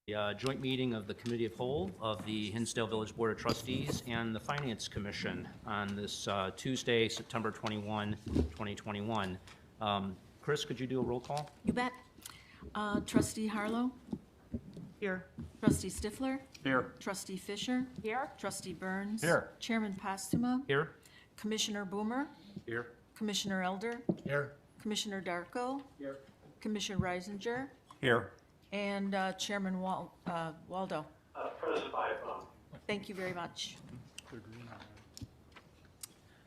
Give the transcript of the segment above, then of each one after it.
Joint meeting of the Committee of Whole of the Hinsdale Village Board of Trustees and the Finance Commission on this Tuesday, September 21, 2021. Chris, could you do a roll call? You bet. Trustee Harlow? Here. Trustee Stifler? Here. Trustee Fisher? Here. Trustee Burns? Here. Chairman Postuma? Here. Commissioner Boomer? Here. Commissioner Elder? Here. Commissioner Darko? Here. Commissioner Reisinger? Here. And Chairman Waldo. Present by phone. Thank you very much.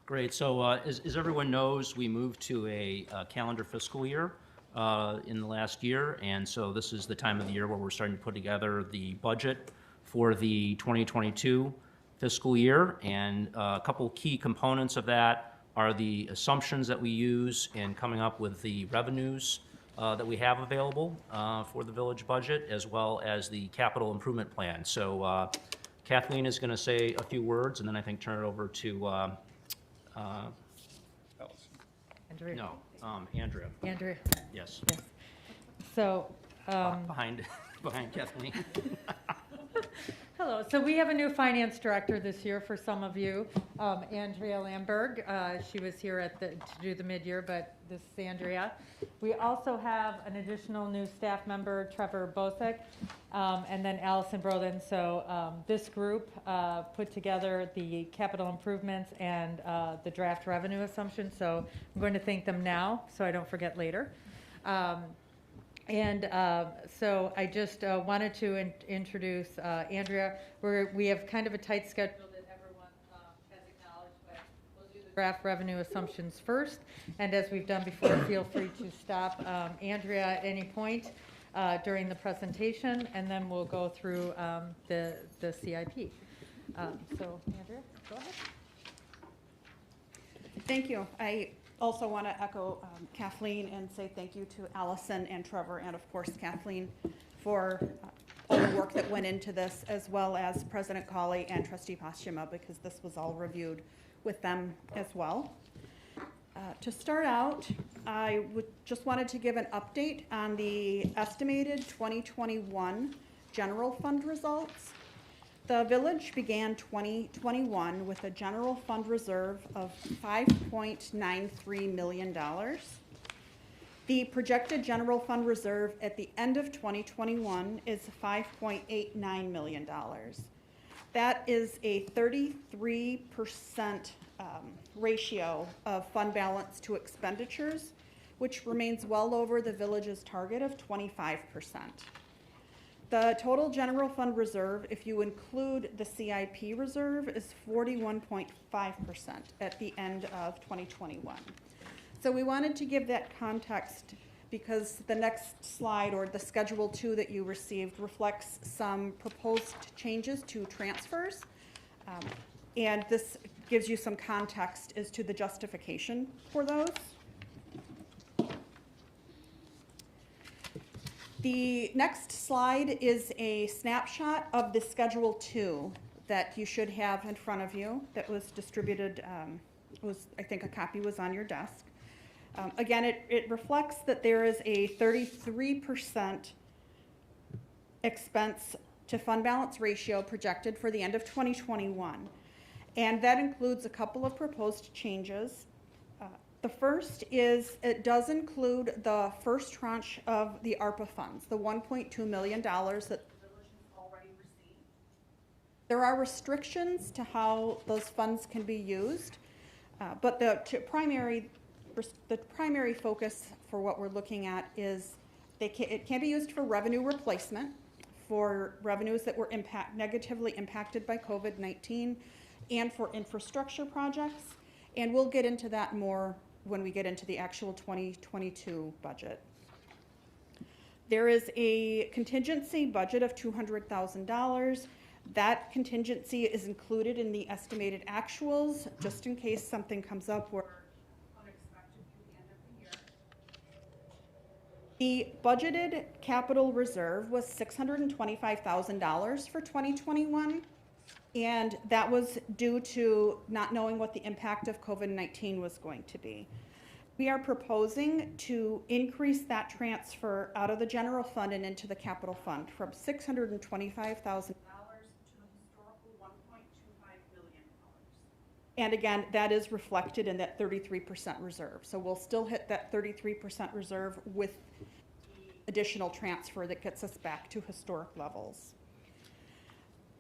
Great. So as everyone knows, we moved to a calendar fiscal year in the last year. And so this is the time of the year where we're starting to put together the budget for the 2022 fiscal year. And a couple key components of that are the assumptions that we use in coming up with the revenues that we have available for the village budget, as well as the capital improvement plan. So Kathleen is going to say a few words, and then I think turn it over to Andrea. no, Andrea. Andrea. Yes. Yes. So, Behind Kathleen. hello. So we have a new finance director this year for some of you, Andrea Lamberg. She was here to do the mid-year, but this is Andrea. We also have an additional new staff member, Trevor Bosick, and then Allison Broden. So this group put together the capital improvements and the draft revenue assumptions. So I'm going to thank them now so I don't forget later. So I just wanted to introduce Andrea. We have kind of a tight schedule that everyone has acknowledged, but we'll do the draft revenue assumptions first. And as we've done before, feel free to stop Andrea at any point during the presentation, and then we'll go through the CIP. So Andrea, go ahead. Thank you. I also want to echo Kathleen and say thank you to Allison and Trevor, and of course Kathleen, for all the work that went into this, as well as President Colley and Trustee Postuma, because this was all reviewed with them as well. To start out, I just wanted to give an update on the estimated 2021 general fund results. The village began 2021 with a general fund reserve of $5.93 million. The projected general fund reserve at the end of 2021 is $5.89 million. That is a 33% ratio of fund balance to expenditures, which remains well over the village's target of 25%. The total general fund reserve, if you include the CIP reserve, is 41.5% at the end of 2021. So we wanted to give that context because the next slide, or the Schedule 2 that you received, reflects some proposed changes to transfers. And this gives you some context as to the justification for those. The next slide is a snapshot of the Schedule 2 that you should have in front of you that was distributed, I think a copy was on your desk. Again, it reflects that there is a 33% expense to fund balance ratio projected for the end of 2021. And that includes a couple of proposed changes. The first is it does include the first tranche of the ARPA funds, the $1.2 million that the village has already received. There are restrictions to how those funds can be used, but the primary focus for what we're looking at is it can be used for revenue replacement, for revenues that were negatively impacted by COVID-19, and for infrastructure projects. And we'll get into that more when we get into the actual 2022 budget. There is a contingency budget of $200,000. That contingency is included in the estimated actuals, just in case something comes up where unexpected through the end of the year. The budgeted capital reserve was $625,000 for 2021. And that was due to not knowing what the impact of COVID-19 was going to be. We are proposing to increase that transfer out of the general fund and into the capital fund from $625,000 to a historical $1.25 million. And again, that is reflected in that 33% reserve. So we'll still hit that 33% reserve with the additional transfer that gets us back to historic levels.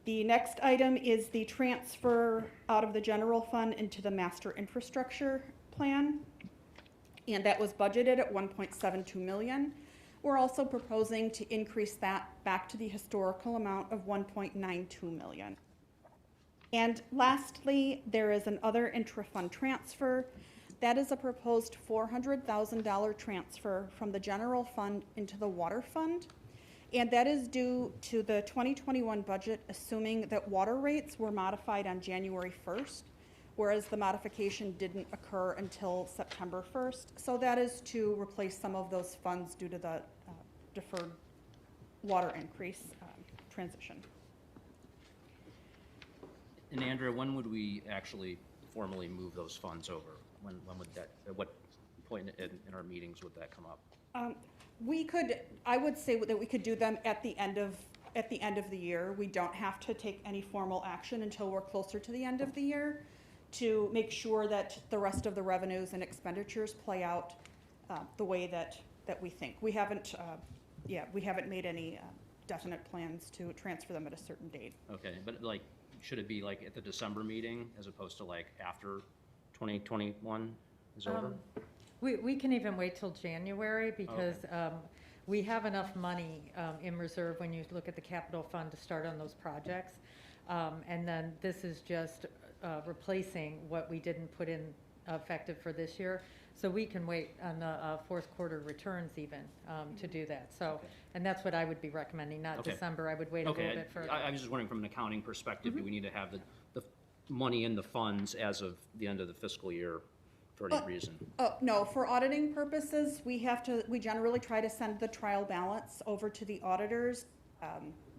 The next item is the transfer out of the general fund into the master infrastructure plan. And that was budgeted at $1.72 million. We're also proposing to increase that back to the historical amount of $1.92 million. And lastly, there is an other intra-fund transfer. That is a proposed $400,000 transfer from the general fund into the water fund. And that is due to the 2021 budget, assuming that water rates were modified on January 1st. Whereas the modification didn't occur until September 1st. So that is to replace some of those funds due to the deferred water increase transition. And Andrea, when would we actually formally move those funds over? When would that, at what point in our meetings would that come up? I would say that we could do them at the end of the year. We don't have to take any formal action until we're closer to the end of the year, to make sure that the rest of the revenues and expenditures play out the way that we think. We haven't made any definite plans to transfer them at a certain date. Okay, but like, should it be like at the December meeting as opposed to like after 2021 is over? We can even wait till January because we have enough money in reserve when you look at the capital fund to start on those projects. And then this is just replacing what we didn't put in effective for this year. So we can wait on the fourth quarter returns even to do that. So, Okay. and that's what I would be recommending, not Okay. December. I would wait a little bit further. I was just wondering from an accounting perspective, do we need to have the money in the funds as of the end of the fiscal year for any reason? No, for auditing purposes, we generally try to send the trial balance over to the auditors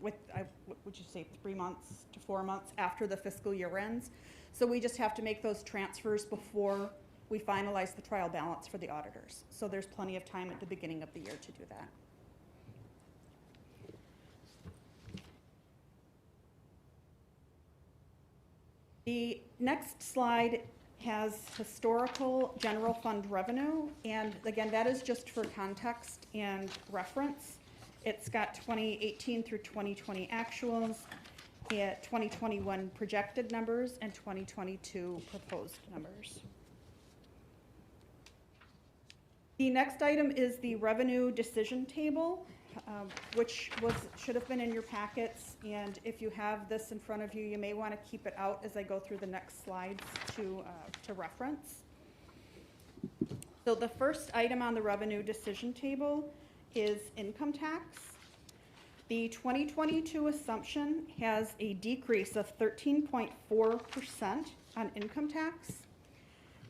would you say 3 months to 4 months after the fiscal year ends. So we just have to make those transfers before we finalize the trial balance for the auditors. So there's plenty of time at the beginning of the year to do that. The next slide has historical general fund revenue, and again, that is just for context and reference. It's got 2018 through 2020 actuals, 2021 projected numbers, and 2022 proposed numbers. The next item is the revenue decision table, which should have been in your packets, and if you have this in front of you, you may want to keep it out as I go through the next slides to reference. So the first item on the revenue decision table is income tax. The 2022 assumption has a decrease of 13.4% on income tax.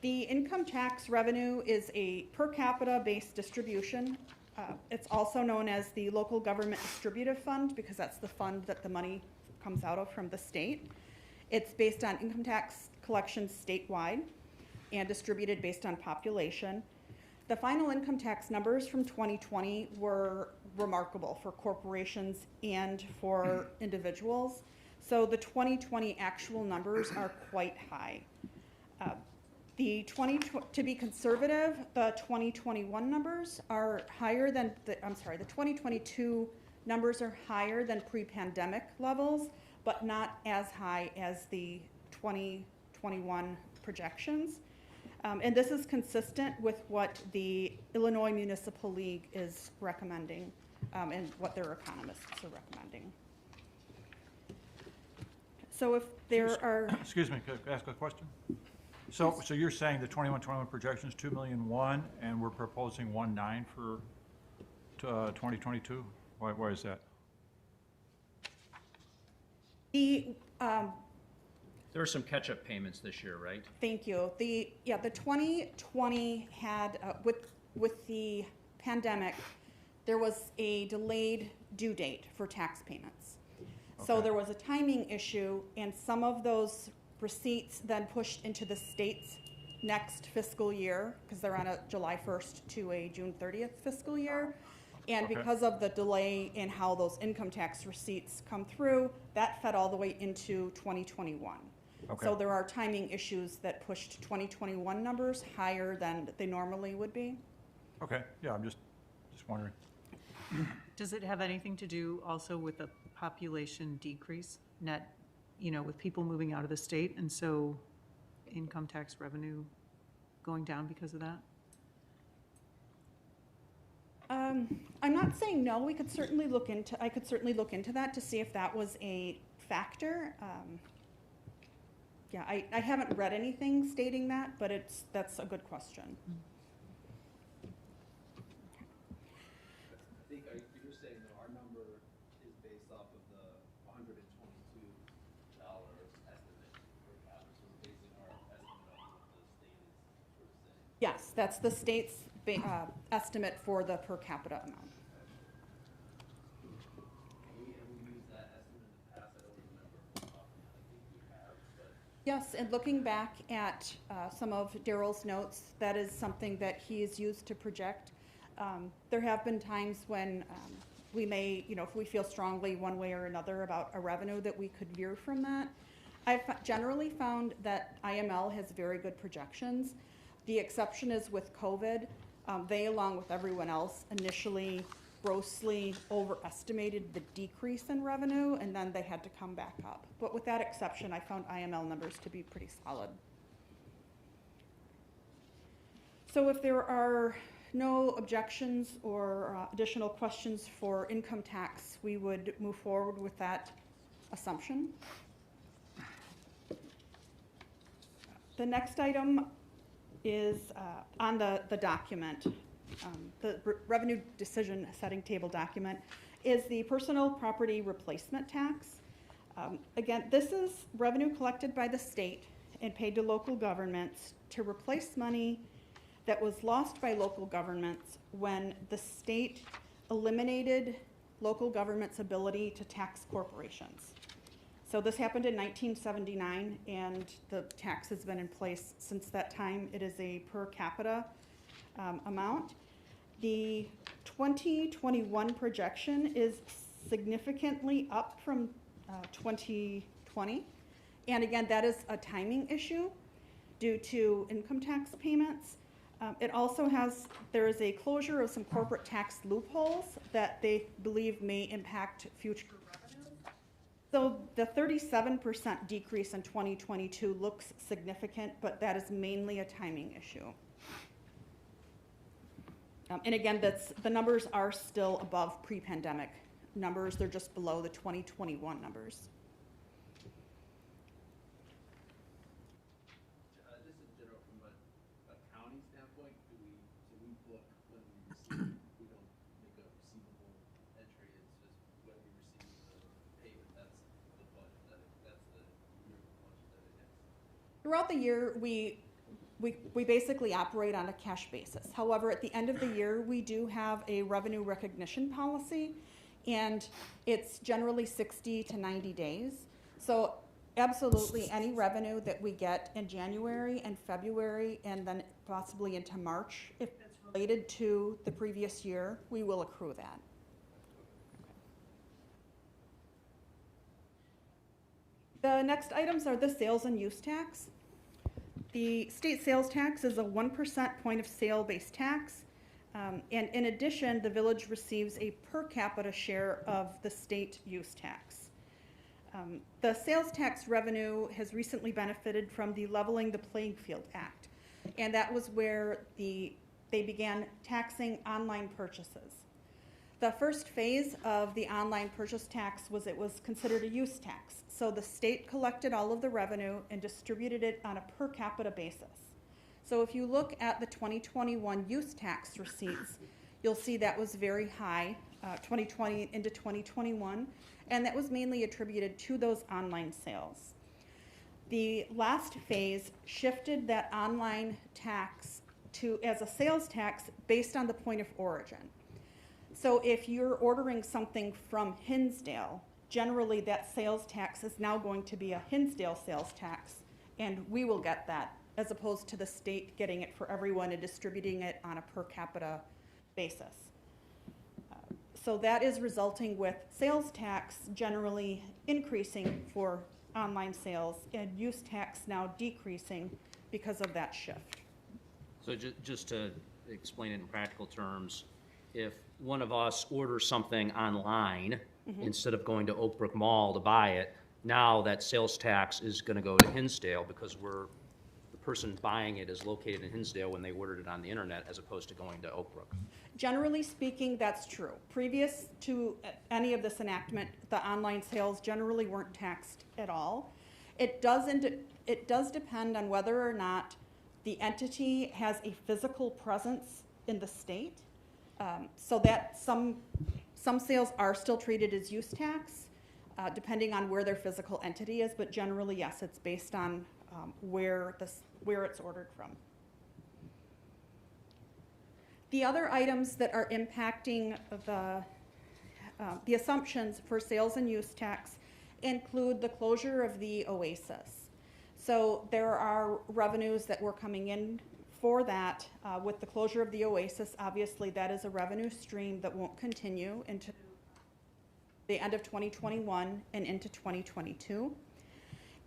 The income tax revenue is a per capita based distribution. It's also known as the local government distributive fund because that's the fund that the money comes out of from the state. It's based on income tax collections statewide and distributed based on population. The final income tax numbers from 2020 were remarkable for corporations and for individuals. So the 2020 actual numbers are quite high. To be conservative, the 2021 numbers are higher than the 2022 numbers are higher than pre-pandemic levels, but not as high as the 2021 projections. And this is consistent with what the Illinois Municipal League is recommending and what their economists are recommending. So if there are... Excuse me, could I ask a question? So you're saying the 21 projection is $2,000,001 and we're proposing 1.9 for 2022? Why is that? There were some catch-up payments this year, right? Thank you. The 2020 had, with the pandemic, there was a delayed due date for tax payments. So Okay. there was a timing issue, and some of those receipts then pushed into the state's next fiscal year, because they're on a July 1st to a June 30th fiscal year. And Okay. because of the delay in how those income tax receipts come through, that fed all the way into 2021. Okay. So there are timing issues that pushed 2021 numbers higher than they normally would be. Okay, yeah, I'm just wondering. Does it have anything to do also with the population decrease, net, with people moving out of the state, and so income tax revenue going down because of that? I'm not saying no, I could certainly look into that to see if that was a factor. Yeah, I haven't read anything stating that, but that's a good question. I think you're saying that our number is based off of the $122 estimate per capita, so we're basing our estimate on what the state is sort of saying. Yes, that's the state's estimate for the per capita amount. Have we used that estimate in the past? I don't remember. I think we have, but. Yes, and looking back at some of Daryl's notes, that is something that he has used to project. There have been times when we may, if we feel strongly one way or another about a revenue, that we could veer from that. I've generally found that IML has very good projections. The exception is with COVID. They, along with everyone else, initially grossly overestimated the decrease in revenue, and then they had to come back up. But with that exception, I found IML numbers to be pretty solid. So if there are no objections or additional questions for income tax, we would move forward with that assumption. The next item is on the document, the revenue decision setting table document, is the personal property replacement tax. Again, this is revenue collected by the state and paid to local governments to replace money that was lost by local governments when the state eliminated local government's ability to tax corporations. So this happened in 1979, and the tax has been in place since that time. It is a per capita amount. The 2021 projection is significantly up from 2020. And again, that is a timing issue due to income tax payments. It also there is a closure of some corporate tax loopholes that they believe may impact future revenues. So the 37% decrease in 2022 looks significant, but that is mainly a timing issue. And again, the numbers are still above pre-pandemic numbers. They're just below the 2021 numbers. Just in general, from a accounting standpoint, so we book when we receive, we don't make a receivable entry, it's just when we receive the payment, that's the budget, that's the year budget that it is. Throughout the year, we basically operate on a cash basis. However, at the end of the year, we do have a revenue recognition policy, and it's generally 60 to 90 days. So absolutely any revenue that we get in January and February, and then possibly into March, if it's related to the previous year, we will accrue that. The next items are the sales and use tax. The state sales tax is a 1% point of sale based tax. And in addition, the village receives a per capita share of the state use tax. The sales tax revenue has recently benefited from the Leveling the Playing Field Act. And that was where they began taxing online purchases. The first phase of the online purchase tax was considered a use tax. So the state collected all of the revenue and distributed it on a per capita basis. So if you look at the 2021 use tax receipts, you'll see that was very high, 2020 into 2021, and that was mainly attributed to those online sales. The last phase shifted that online tax as a sales tax based on the point of origin. So if you're ordering something from Hinsdale, generally that sales tax is now going to be a Hinsdale sales tax, and we will get that as opposed to the state getting it for everyone and distributing it on a per capita basis. So that is resulting with sales tax generally increasing for online sales and use tax now decreasing because of that shift. So just to explain it in practical terms, if one of us orders something online, instead of going to Oak Brook Mall to buy it, now that sales tax is gonna go to Hinsdale because the person buying it is located in Hinsdale when they ordered it on the internet as opposed to going to Oak Brook. Generally speaking, that's true. Previous to any of this enactment, the online sales generally weren't taxed at all. It does depend on whether or not the entity has a physical presence in the state. So that some sales are still treated as use tax, depending on where their physical entity is, but generally, yes, it's based on where it's ordered from. The other items that are impacting the assumptions for sales and use tax include the closure of the Oasis. So there are revenues that were coming in for that. With the closure of the Oasis, obviously that is a revenue stream that won't continue into the end of 2021 and into 2022.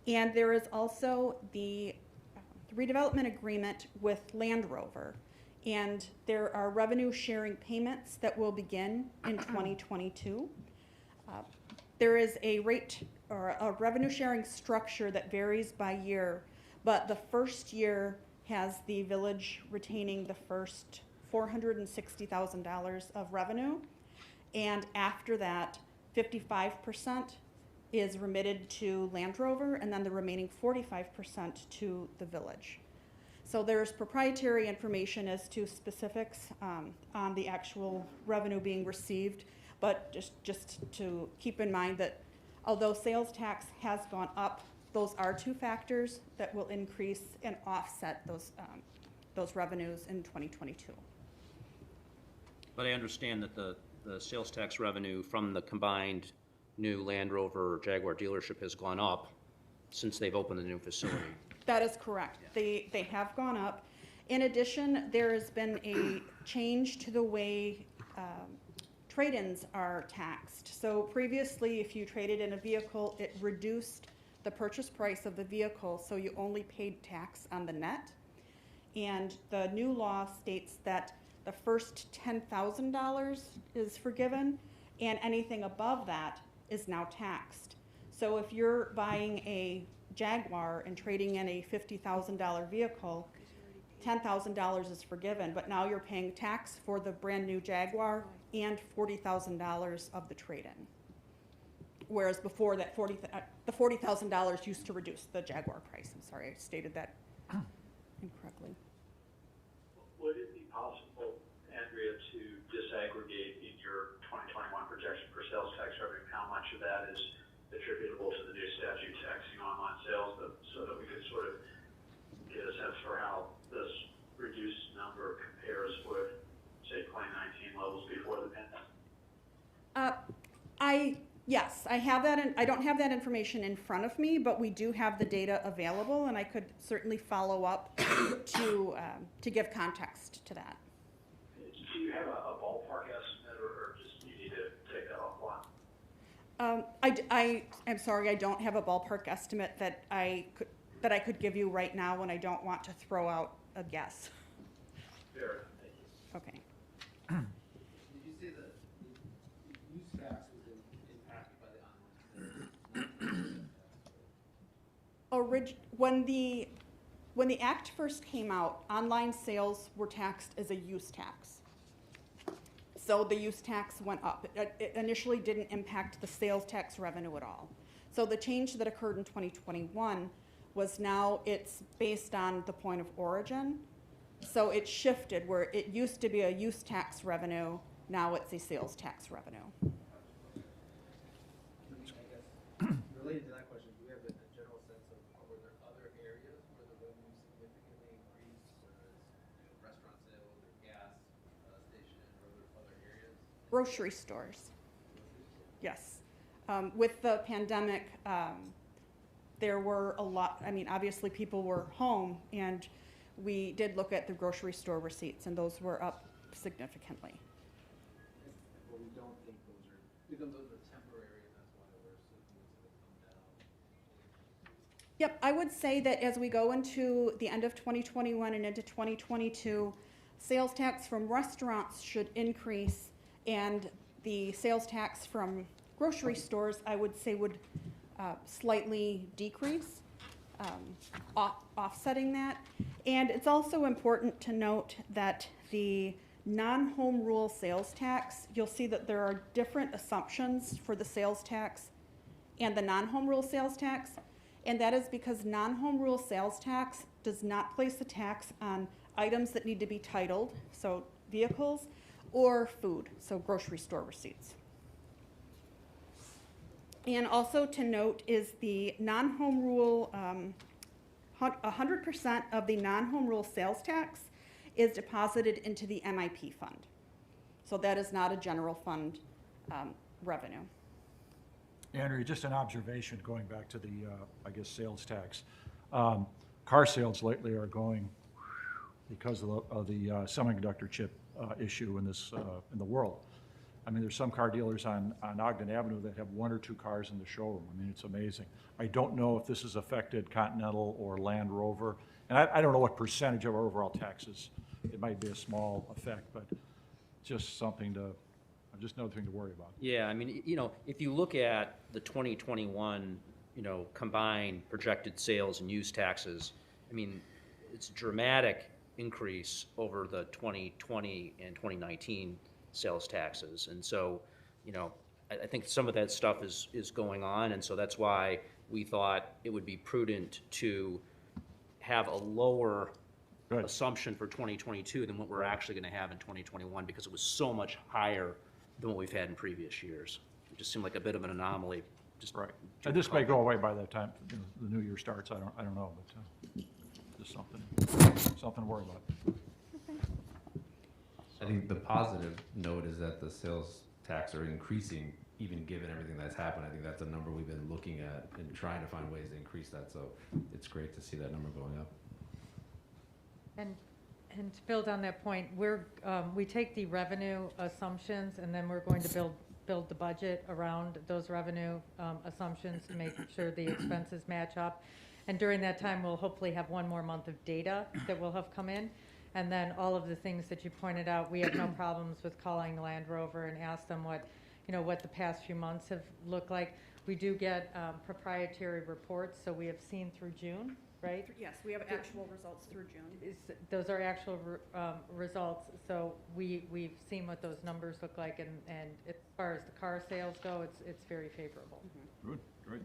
And there is also the redevelopment agreement with Land Rover. And there are revenue sharing payments that will begin in 2022. There is a rate or a revenue sharing structure that varies by year, but the first year has the village retaining the first $460,000 of revenue. And after that, 55% is remitted to Land Rover, and then the remaining 45% to the village. So there's proprietary information as to specifics on the actual revenue being received, but just to keep in mind that although sales tax has gone up, those are two factors that will increase and offset those revenues in 2022. But I understand that the sales tax revenue from the combined new Land Rover Jaguar dealership has gone up since they've opened the new facility. That is correct. They have gone up. In addition, there has been a change to the way trade-ins are taxed. So previously, if you traded in a vehicle, it reduced the purchase price of the vehicle, so you only paid tax on the net. And the new law states that the first $10,000 is forgiven, and anything above that is now taxed. So if you're buying a Jaguar and trading in a $50,000 vehicle, $10,000 is forgiven, but now you're paying tax for the brand new Jaguar and $40,000 of the trade-in. Whereas before that the $40,000 used to reduce the Jaguar price. I'm sorry, I stated that incorrectly. Would it be possible, Andrea, to disaggregate in your 2021 projection for sales tax revenue how much of that is attributable to the new statute taxing online sales, so that we could sort of get a sense for how this reduced number compares with, say, 2019 levels before the pandemic? Yes, I have that. I don't have that information in front of me, but we do have the data available, and I could certainly follow up to give context to that. Do you have a ballpark estimate, or just you need to take that offline? I'm sorry, I don't have a ballpark estimate that I could give you right now, and I don't want to throw out a guess. Fair enough, thank you. Okay. Did you say the use tax was impacted by the online? When the act first came out, online sales were taxed as a use tax. So the use tax went up. It initially didn't impact the sales tax revenue at all. So the change that occurred in 2021 was now it's based on the point of origin. So it shifted where it used to be a use tax revenue, now it's a sales tax revenue. I guess, related to that question, do we have a general sense of, were there other areas where the revenue significantly increased, whether it's restaurant sales or gas station or other areas? Grocery stores. Yes. With the pandemic, there were a lot, I mean, obviously people were home, and we did look at the grocery store receipts, and those were up significantly. But we don't think those are temporary, and that's why we're assuming it's gonna come down. Yep, I would say that as we go into the end of 2021 and into 2022, sales tax from restaurants should increase, and the sales tax from grocery stores, I would say, would slightly decrease, offsetting that. And it's also important to note that the non-home rule sales tax, you'll see that there are different assumptions for the sales tax and the non-home rule sales tax. And that is because non-home rule sales tax does not place a tax on items that need to be titled, so vehicles, or food, so grocery store receipts. And also to note is the non-home rule, 100% of the non-home rule sales tax is deposited into the MIP fund. So that is not a general fund revenue. Andrea, just an observation going back to the, I guess, sales tax. Car sales lately are going because of the semiconductor chip issue in this in the world. I mean, there's some car dealers on Ogden Avenue that have 1 or 2 cars in the showroom. I mean, it's amazing. I don't know if this has affected Continental or Land Rover, and I don't know what percentage of our overall taxes. It might be a small effect, but just something to, just another thing to worry about. Yeah, I mean, you know, if you look at the 2021, you know, combined projected sales and use taxes, I mean, it's a dramatic increase over the 2020 and 2019 sales taxes. And so, you know, I think some of that stuff is going on, and so that's why we thought it would be prudent to have a lower Good. assumption for 2022 than what we're actually going to have in 2021, because it was so much higher than what we've had in previous years. It just seemed like a bit of an anomaly. Just Right. And this may go away by the time the new year starts. I don't know, but just something to worry about. I think the positive note is that the sales tax are increasing, even given everything that's happened. I think that's a number we've been looking at and trying to find ways to increase that. So it's great to see that number going up. And to build on that point, we take the revenue assumptions, and then we're going to build the budget around those revenue assumptions to make sure the expenses match up. And during that time, we'll hopefully have 1 more month of data that will have come in. And then all of the things that you pointed out, we have no problems with calling Land Rover and ask them what the past few months have looked like. We do get proprietary reports, so we have seen through June, right? Yes, we have actual results through June. Those are actual results, so we've seen what those numbers look like, and as far as the car sales go, it's very favorable. Good, great.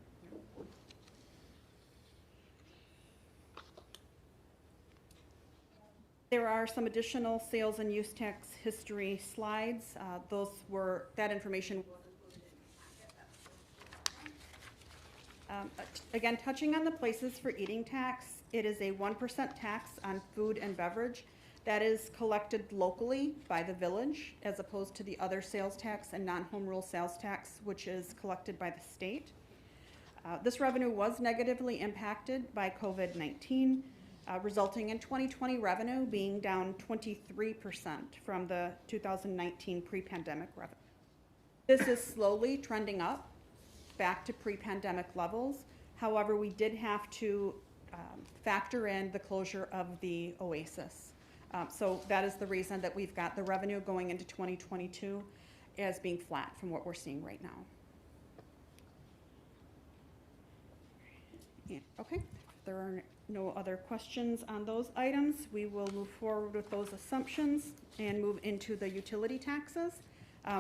There are some additional sales and use tax history slides. That information was included in the packet. Again, touching on the places for eating tax, it is a 1% tax on food and beverage that is collected locally by the village, as opposed to the other sales tax and non-home rule sales tax, which is collected by the state. This revenue was negatively impacted by COVID-19. Resulting in 2020 revenue being down 23% from the 2019 pre-pandemic revenue. This is slowly trending up back to pre-pandemic levels. However, we did have to factor in the closure of the Oasis. So that is the reason that we've got the revenue going into 2022 as being flat from what we're seeing right now. Yeah, okay, if there are no other questions on those items, we will move forward with those assumptions and move into the utility taxes.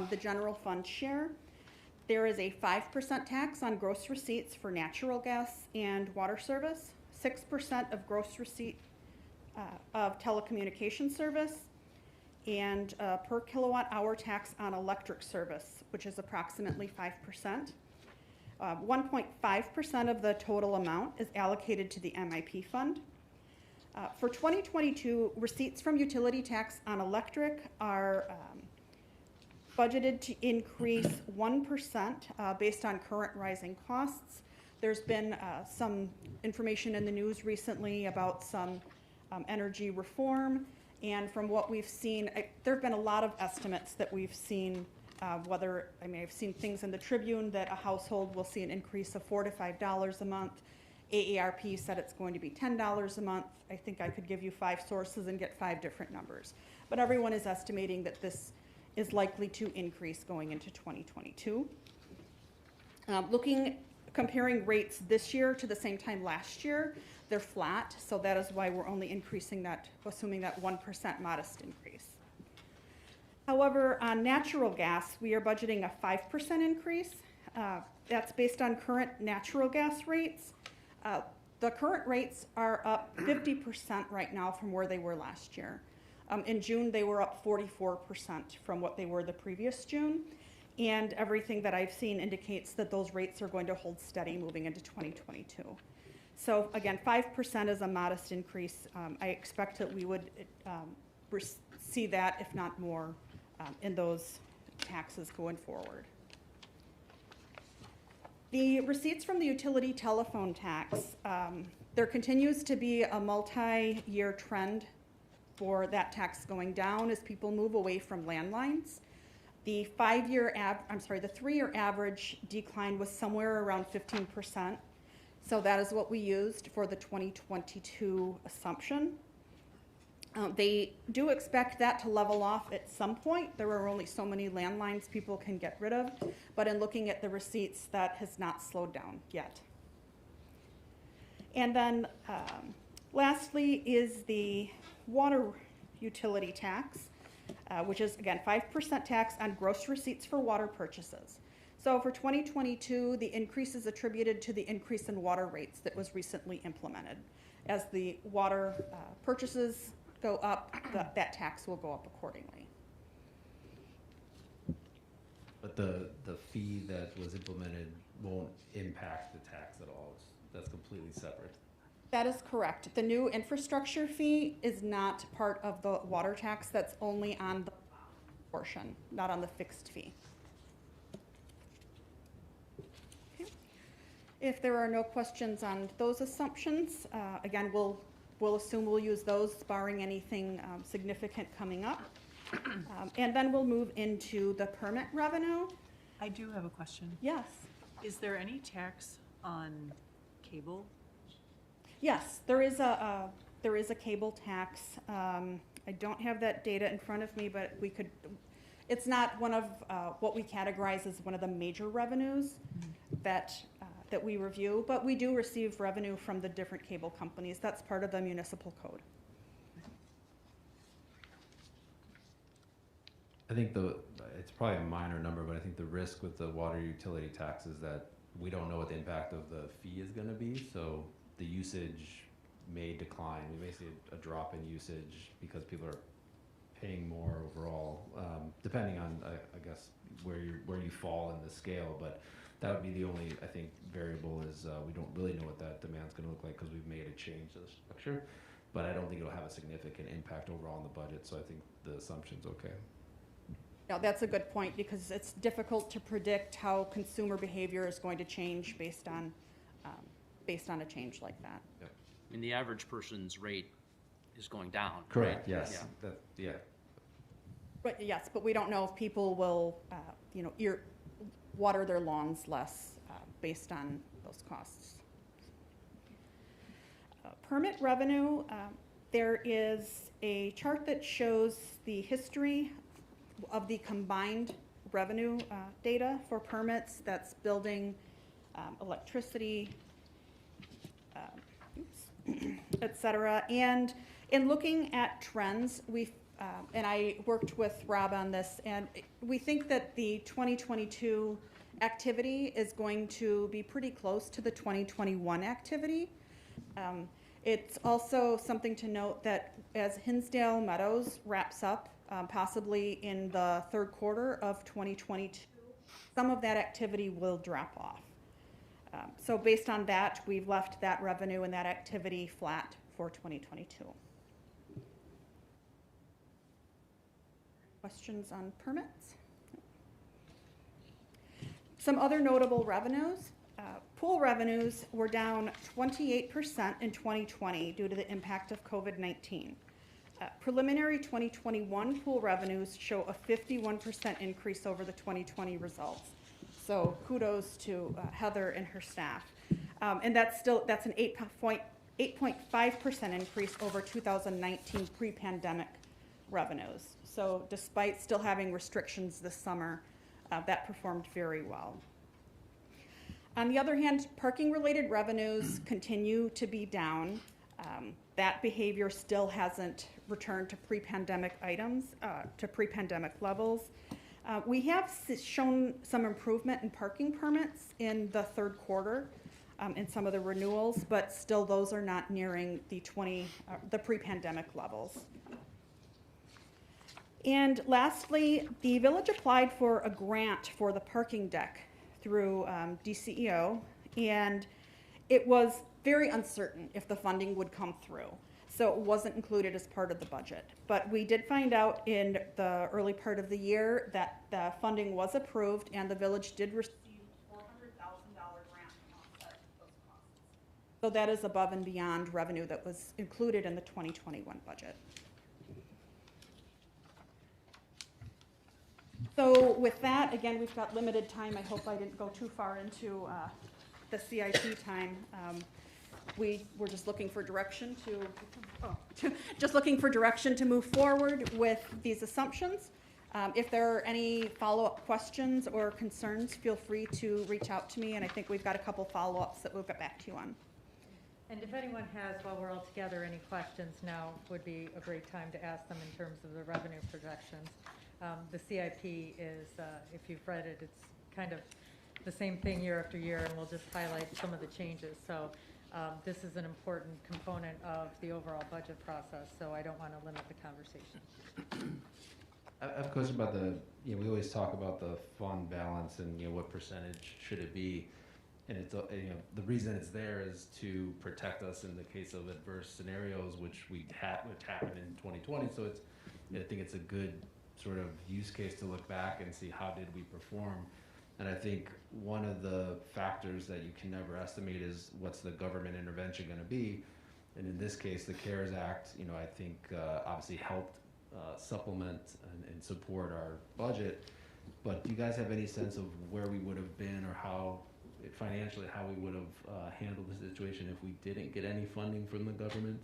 The general fund share. There is a 5% tax on gross receipts for natural gas and water service, 6% of gross receipt of telecommunication service, and per kilowatt hour tax on electric service, which is approximately 5%. 1.5% of the total amount is allocated to the MIP fund. For 2022, receipts from utility tax on electric are budgeted to increase 1% based on current rising costs. There's been some information in the news recently about some energy reform, and from what we've seen, there have been a lot of estimates that we've seen, I've seen things in the Tribune that a household will see an increase of $4 to $5 a month. AARP said it's going to be $10 a month. I think I could give you 5 sources and get 5 different numbers. But everyone is estimating that this is likely to increase going into 2022. Comparing rates this year to the same time last year, they're flat, so that is why we're only increasing that, assuming that 1% modest increase. However, on natural gas, we are budgeting a 5% increase. That's based on current natural gas rates. The current rates are up 50% right now from where they were last year. In June, they were up 44% from what they were the previous June. And everything that I've seen indicates that those rates are going to hold steady moving into 2022. So again, 5% is a modest increase. I expect that we would see that, if not more, in those taxes going forward. The receipts from the utility telephone tax, there continues to be a multi-year trend for that tax going down as people move away from landlines. The 3-year average decline was somewhere around 15%. So that is what we used for the 2022 assumption. They do expect that to level off at some point. There are only so many landlines people can get rid of, but in looking at the receipts, that has not slowed down yet. And then lastly is the water utility tax, which is again 5% tax on gross receipts for water purchases. So for 2022, the increase is attributed to the increase in water rates that was recently implemented. As the water purchases go up, that tax will go up accordingly. But the fee that was implemented won't impact the tax at all. That's completely separate. That is correct. The new infrastructure fee is not part of the water tax. That's only on the portion, not on the fixed fee. Okay. If there are no questions on those assumptions, again, we'll assume we'll use those barring anything significant coming up. And then we'll move into the permit revenue. I do have a question. Yes. Is there any tax on cable? Yes, there is a cable tax. I don't have that data in front of me, but we could. It's not one of what we categorize as one of the major revenues that we review, but we do receive revenue from the different cable companies. That's part of the municipal code. I think it's probably a minor number, but I think the risk with the water utility tax is that we don't know what the impact of the fee is going to be. So the usage may decline. We may see a drop in usage because people are paying more overall, depending on I guess where you fall in the scale. But that would be the only, I think, variable is we don't really know what that demand's going to look like because we've made a change to the structure. But I don't think it'll have a significant impact overall on the budget. So I think the assumption's okay. No, that's a good point because it's difficult to predict how consumer behavior is going to change based on a change like that. Yep. I mean, the average person's rate is going down. Correct. Right? Yes. Yeah. But yes, but we don't know if people will, water their lawns less based on those costs. Permit revenue, there is a chart that shows the history of the combined revenue data for permits. That's building, electricity, et cetera. And in looking at trends, and I worked with Rob on this, and we think that the 2022 activity is going to be pretty close to the 2021 activity. It's also something to note that as Hinsdale Meadows wraps up, possibly in the third quarter of 2022, some of that activity will drop off. So based on that, we've left that revenue and that activity flat for 2022. Questions on permits? Some other notable revenues. Pool revenues were down 28% in 2020 due to the impact of COVID-19. Preliminary 2021 pool revenues show a 51% increase over the 2020 results. So kudos to Heather and her staff. And that's an 8.5% increase over 2019 pre-pandemic revenues. So despite still having restrictions this summer, that performed very well. On the other hand, parking-related revenues continue to be down. That behavior still hasn't returned to pre-pandemic levels. We have shown some improvement in parking permits in the third quarter in some of the renewals, but still those are not nearing the pre-pandemic levels. And lastly, the village applied for a grant for the parking deck through DCEO, and it was very uncertain if the funding would come through. So it wasn't included as part of the budget. But we did find out in the early part of the year that the funding was approved and the village did receive a $400,000 grant to offset those costs. So that is above and beyond revenue that was included in the 2021 budget. So with that, again, we've got limited time. I hope I didn't go too far into the CIP time. We were just looking for direction to move forward with these assumptions. If there are any follow-up questions or concerns, feel free to reach out to me, and I think we've got a couple follow-ups that we'll get back to you on. And if anyone has, while we're all together, any questions, now would be a great time to ask them in terms of the revenue projections. The CIP is, if you've read it, it's kind of the same thing year after year, and we'll just highlight some of the changes. So this is an important component of the overall budget process, so I don't want to limit the conversation. I have a question about we always talk about the fund balance and, what percentage should it be? And it's, the reason it's there is to protect us in the case of adverse scenarios, which happened in 2020. So I think it's a good sort of use case to look back and see how did we perform. And I think one of the factors that you can never estimate is what's the government intervention going to be. And in this case, the CARES Act, I think obviously helped supplement and support our budget. But do you guys have any sense of where we would have been or how financially we would have handled the situation if we didn't get any funding from the government?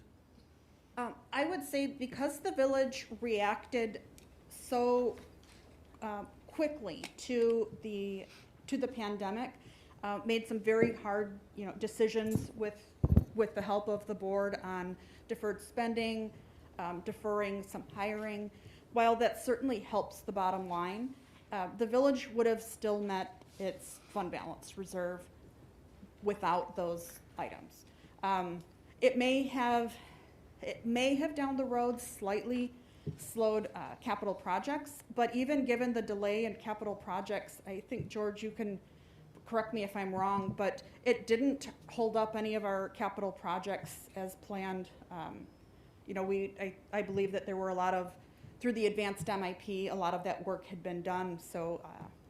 I would say because the village reacted so quickly to the pandemic, made some very hard decisions with the help of the board on deferred spending, deferring some hiring. While that certainly helps the bottom line, the village would have still met its fund balance reserve without those items. It may have down the road slightly slowed capital projects, but even given the delay in capital projects, I think, George, you can correct me if I'm wrong, but it didn't hold up any of our capital projects as planned. I believe that there were a lot of, through the advanced MIP, a lot of that work had been done, so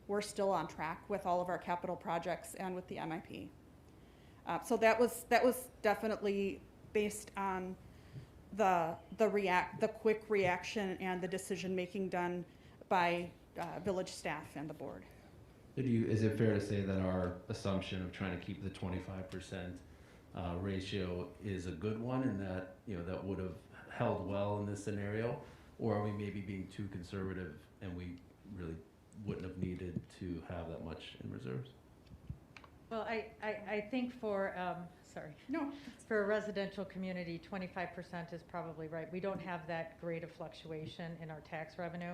we're still on track with all of our capital projects and with the MIP. So that was definitely based on the quick reaction and the decision making done by village staff and the board. Is it fair to say that our assumption of trying to keep the 25% ratio is a good one, and that that would have held well in this scenario, or are we maybe being too conservative and we really wouldn't have needed to have that much in reserves? Well, I think for a residential community, 25% is probably right. We don't have that great of fluctuation in our tax revenue,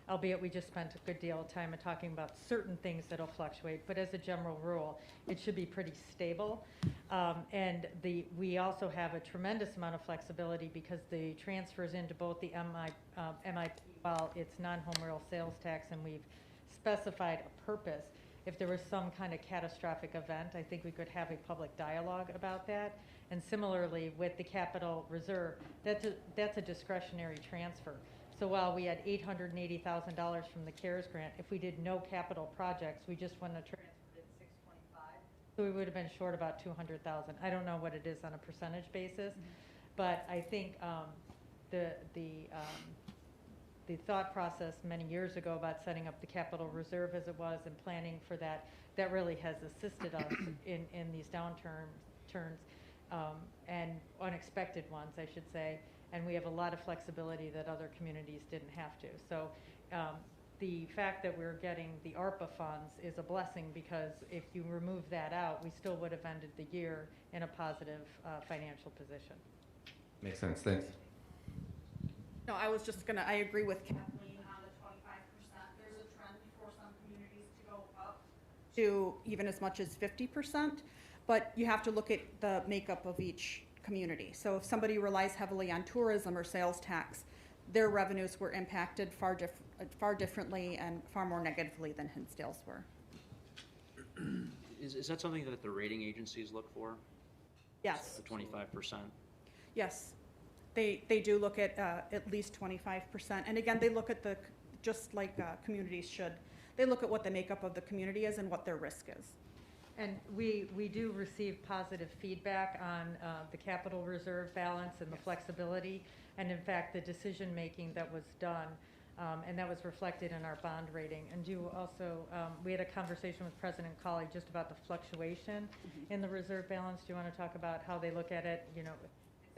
albeit we just spent a good deal of time talking about certain things that'll fluctuate. But as a general rule, it should be pretty stable. And we also have a tremendous amount of flexibility because the transfers into both the MIP, while it's non-home real sales tax, and we've specified a purpose. If there was some kind of catastrophic event, I think we could have a public dialogue about that. And similarly, with the capital reserve, that's a discretionary transfer. So while we had $880,000 from the CARES grant, if we did no capital projects, we just wouldn't have transferred it 625. So we would have been short about 200,000. I don't know what it is on a percentage basis, but I think the thought process many years ago about setting up the capital reserve as it was and planning for that, that really has assisted us in these downturns and unexpected ones, I should say. And we have a lot of flexibility that other communities didn't have to. So the fact that we're getting the ARPA funds is a blessing, because if you remove that out, we still would have ended the year in a positive financial position. Makes sense, thanks. No, I was just gonna, I agree with Kathleen on the 25%. There's a trend for some communities to go up to even as much as 50%, but you have to look at the makeup of each community. So if somebody relies heavily on tourism or sales tax, their revenues were impacted far differently and far more negatively than Hinsdale's were. Is that something that the rating agencies look for? Yes. The 25%? Yes. They do look at least 25%. And again, they look at just like communities should, they look at what the makeup of the community is and what their risk is. And we do receive positive feedback on the capital reserve balance and the flexibility, and in fact, the decision-making that was done, and that was reflected in our bond rating. And you also, we had a conversation with President Colley just about the fluctuation in the reserve balance. Do you want to talk about how they look at it? You know,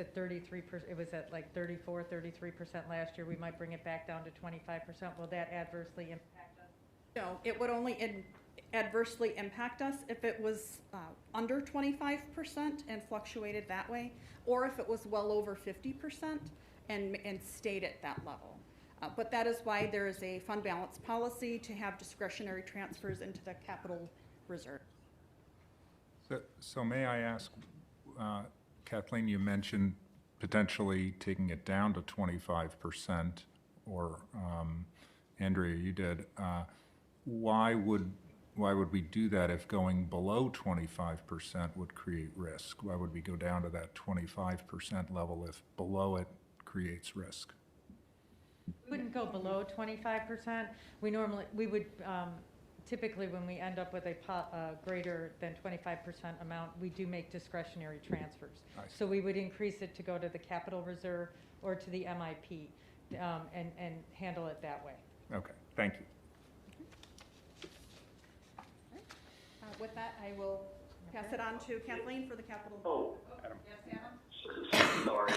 at 33%, it was at like 34, 33% last year. We might bring it back down to 25%. Will that adversely impact us? No, it would only adversely impact us if it was under 25% and fluctuated that way, or if it was well over 50% and stayed at that level. But that is why there is a fund balance policy to have discretionary transfers into the capital reserve. So may I ask, Kathleen, you mentioned potentially taking it down to 25%, or Andrea, you did. Why would we do that if going below 25% would create risk? Why would we go down to that 25% level if below it creates risk? We wouldn't go below 25%. We would typically, when we end up with a greater than 25% amount, we do make discretionary transfers. So we would increase it to go to the capital reserve or to the MIP and handle it that way. Okay, thank you. With that, I will pass it on to Kathleen for the capital. Oh, Adam. Yes, Adam? sorry.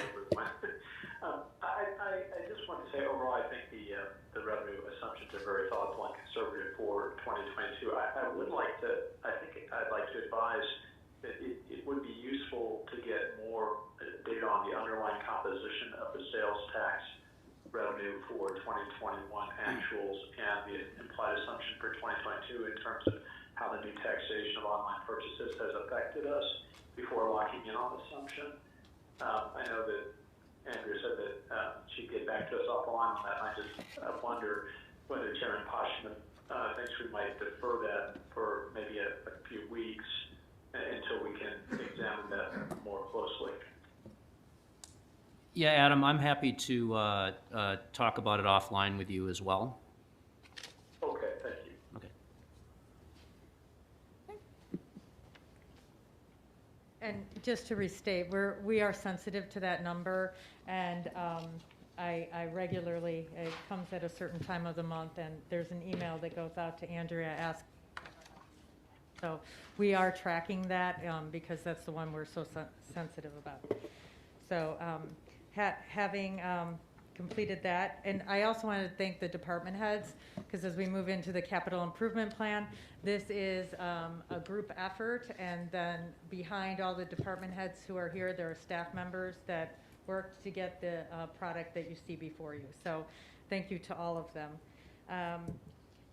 I just want to say overall, I think the revenue assumptions are very thoughtful and conservative for 2022. I'd like to advise that it would be useful to get more data on the underlying composition of the sales tax revenue for 2021 actuals and the implied assumption for 2022 in terms of how the new taxation of online purchases has affected us before locking in on assumption. I know that Andrea said that she'd get back to us offline on that, and I just wonder whether Chairman Poshman thinks we might defer that for maybe a few weeks until we can examine that more closely. Yeah, Adam, I'm happy to talk about it offline with you as well. Okay, thank you. Okay. And just to restate, we are sensitive to that number, and I regularly, it comes at a certain time of the month, and there's an email that goes out to Andrea asking. So we are tracking that because that's the one we're so sensitive about. So having completed that, and I also wanted to thank the department heads, because as we move into the capital improvement plan, this is a group effort, and then behind all the department heads who are here, there are staff members that worked to get the product that you see before you. So thank you to all of them.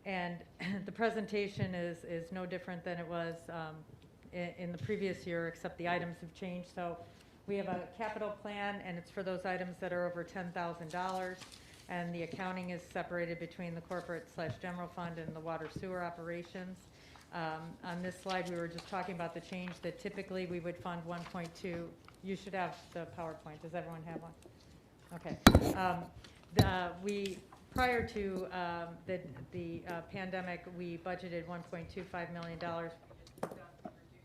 And the presentation is no different than it was in the previous year, except the items have changed. So we have a capital plan, and it's for those items that are over $10,000, and the accounting is separated between the corporate/general fund and the water sewer operations. On this slide, we were just talking about the change that typically we would fund 1.2. You should have the PowerPoint. Does everyone have one? Okay. Prior to the pandemic, we budgeted $1.25 million. Reduce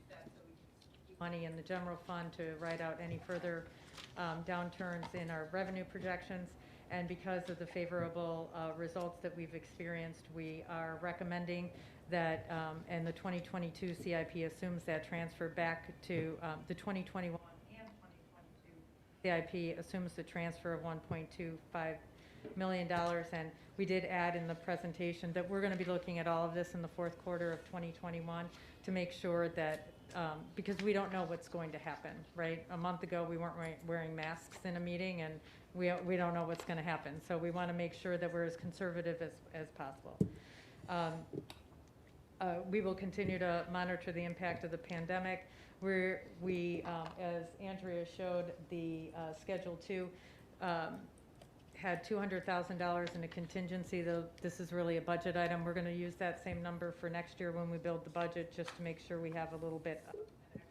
that money in the general fund to ride out any further downturns in our revenue projections. And because of the favorable results that we've experienced, we are recommending that, and the 2022 CIP assumes that transfer back to the 2021 and 2022 CIP assumes the transfer of $1.25 million. And we did add in the presentation that we're going to be looking at all of this in the fourth quarter of 2021 to make sure that, because we don't know what's going to happen, right? A month ago, we weren't wearing masks in a meeting, and we don't know what's going to happen. So we want to make sure that we're as conservative as possible. We will continue to monitor the impact of the pandemic. As Andrea showed, the Schedule 2 had $200,000 in a contingency, though this is really a budget item. We're going to use that same number for next year when we build the budget, just to make sure we have a little bit of an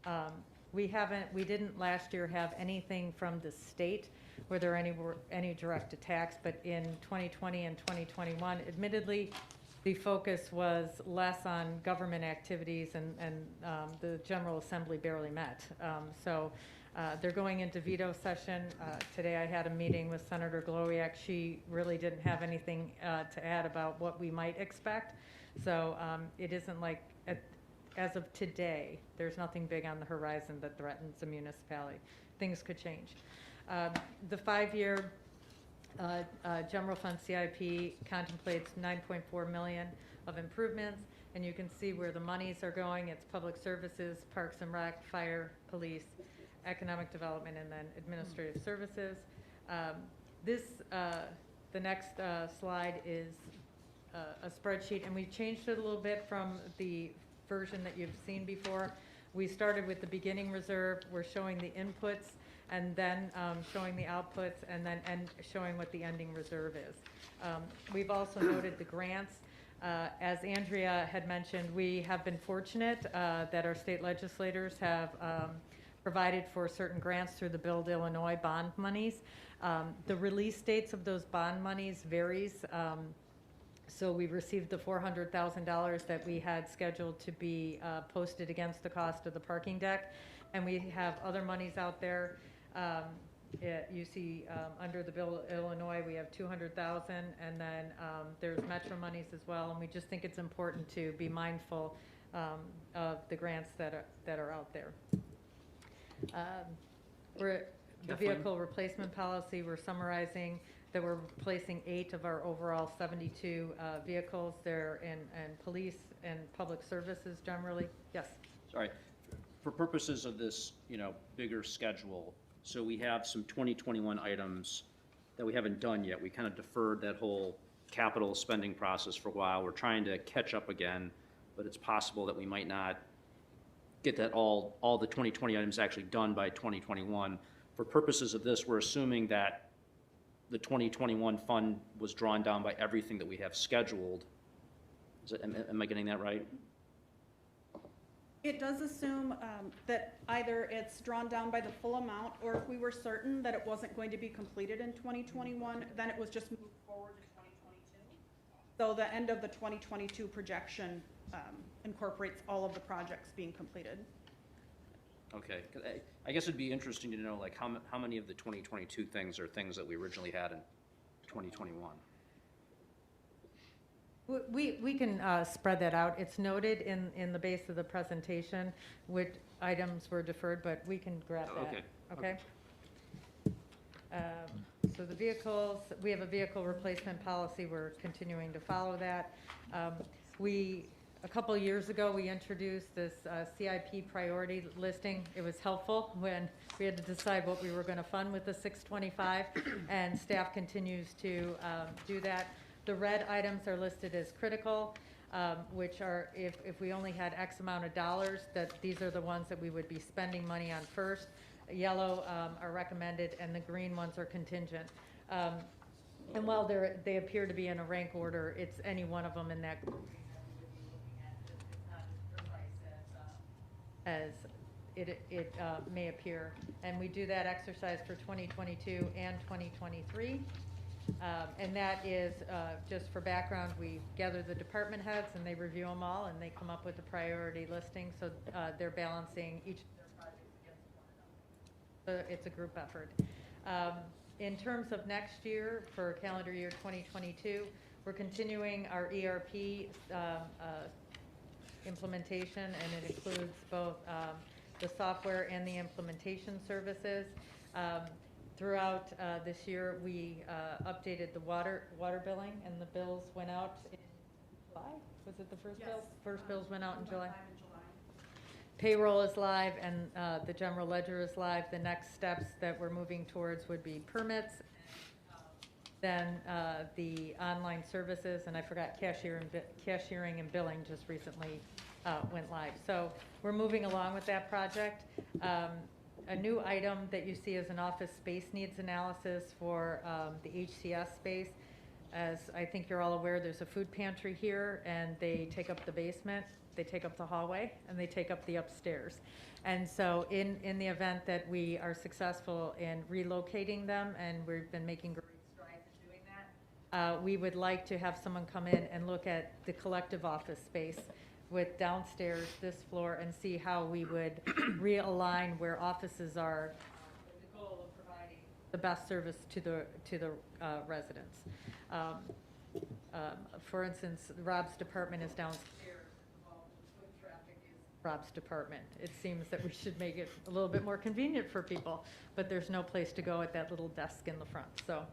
extra cushion. We didn't last year have anything from the state where there were any direct attacks, but in 2020 and 2021, admittedly, the focus was less on government activities, and the General Assembly barely met. They're going into veto session. Today I had a meeting with Senator Glowiak. She really didn't have anything to add about what we might expect. So it isn't like, as of today, there's nothing big on the horizon that threatens the municipality. Things could change. The 5-year general fund CIP contemplates $9.4 million of improvements, and you can see where the monies are going. It's public services, parks and rec, fire, police, economic development, and then administrative services. The next slide is a spreadsheet, and we changed it a little bit from the version that you've seen before. We started with the beginning reserve. We're showing the inputs, and then showing the outputs, and then showing what the ending reserve is. We've also noted the grants. As Andrea had mentioned, we have been fortunate that our state legislators have provided for certain grants through the Build Illinois bond monies. The release dates of those bond monies varies. So we received the $400,000 that we had scheduled to be posted against the cost of the parking deck. And we have other monies out there. You see under the Build Illinois, we have $200,000, and then there's Metro monies as well. And we just think it's important to be mindful of the grants that are out there. The vehicle replacement policy, we're summarizing that we're replacing 8 of our overall 72 vehicles. They're in police and public services generally. Yes? Sorry. For purposes of this, bigger schedule, so we have some 2021 items that we haven't done yet. We kind of deferred that whole capital spending process for a while. We're trying to catch up again, but it's possible that we might not get that all the 2020 items actually done by 2021. For purposes of this, we're assuming that the 2021 fund was drawn down by everything that we have scheduled. Am I getting that right? It does assume that either it's drawn down by the full amount, or if we were certain that it wasn't going to be completed in 2021, then it was just moved forward to 2022. So the end of the 2022 projection incorporates all of the projects being completed. Okay. 'Cause I guess it'd be interesting to know, like, how many of the 2022 things are things that we originally had in 2021? We can spread that out. It's noted in the base of the presentation which items were deferred, but we can grab that. Okay. So the vehicles, we have a vehicle replacement policy. We're continuing to follow that. A couple of years ago, we introduced this CIP priority listing. It was helpful when we had to decide what we were going to fund with the 625, and staff continues to do that. The red items are listed as critical, which are, if we only had X amount of dollars, that these are the ones that we would be spending money on first. Yellow are recommended, and the green ones are contingent. And while they appear to be in a rank order, it's any one of them in that group as it may appear. And we do that exercise for 2022 and 2023. And that is, just for background, we gather the department heads and they review them all and they come up with a priority listing. So they're balancing each of their projects against one another. So it's a group effort. In terms of next year, for calendar year 2022, we're continuing our ERP implementation, and it includes both the software and the implementation services. Throughout this year, we updated the water billing, and the bills went out in July? Was it the first bills? First bills went out in July? Payroll is live, and the general ledger is live. The next steps that we're moving towards would be permits, then the online services, and I forgot cashiering and billing just recently went live. So we're moving along with that project. A new item that you see is an office space needs analysis for the HCS space. As I think you're all aware, there's a food pantry here, and they take up the basement, they take up the hallway, and they take up the upstairs. And so in the event that we are successful in relocating them, and we've been making great strides in doing that, we would like to have someone come in and look at the collective office space with downstairs, this floor, and see how we would realign where offices are with the goal of providing the best service to the residents. For instance, Rob's department is downstairs. Well, foot traffic is Rob's department. It seems that we should make it a little bit more convenient for people, but there's no place to go at that little desk in the front. So,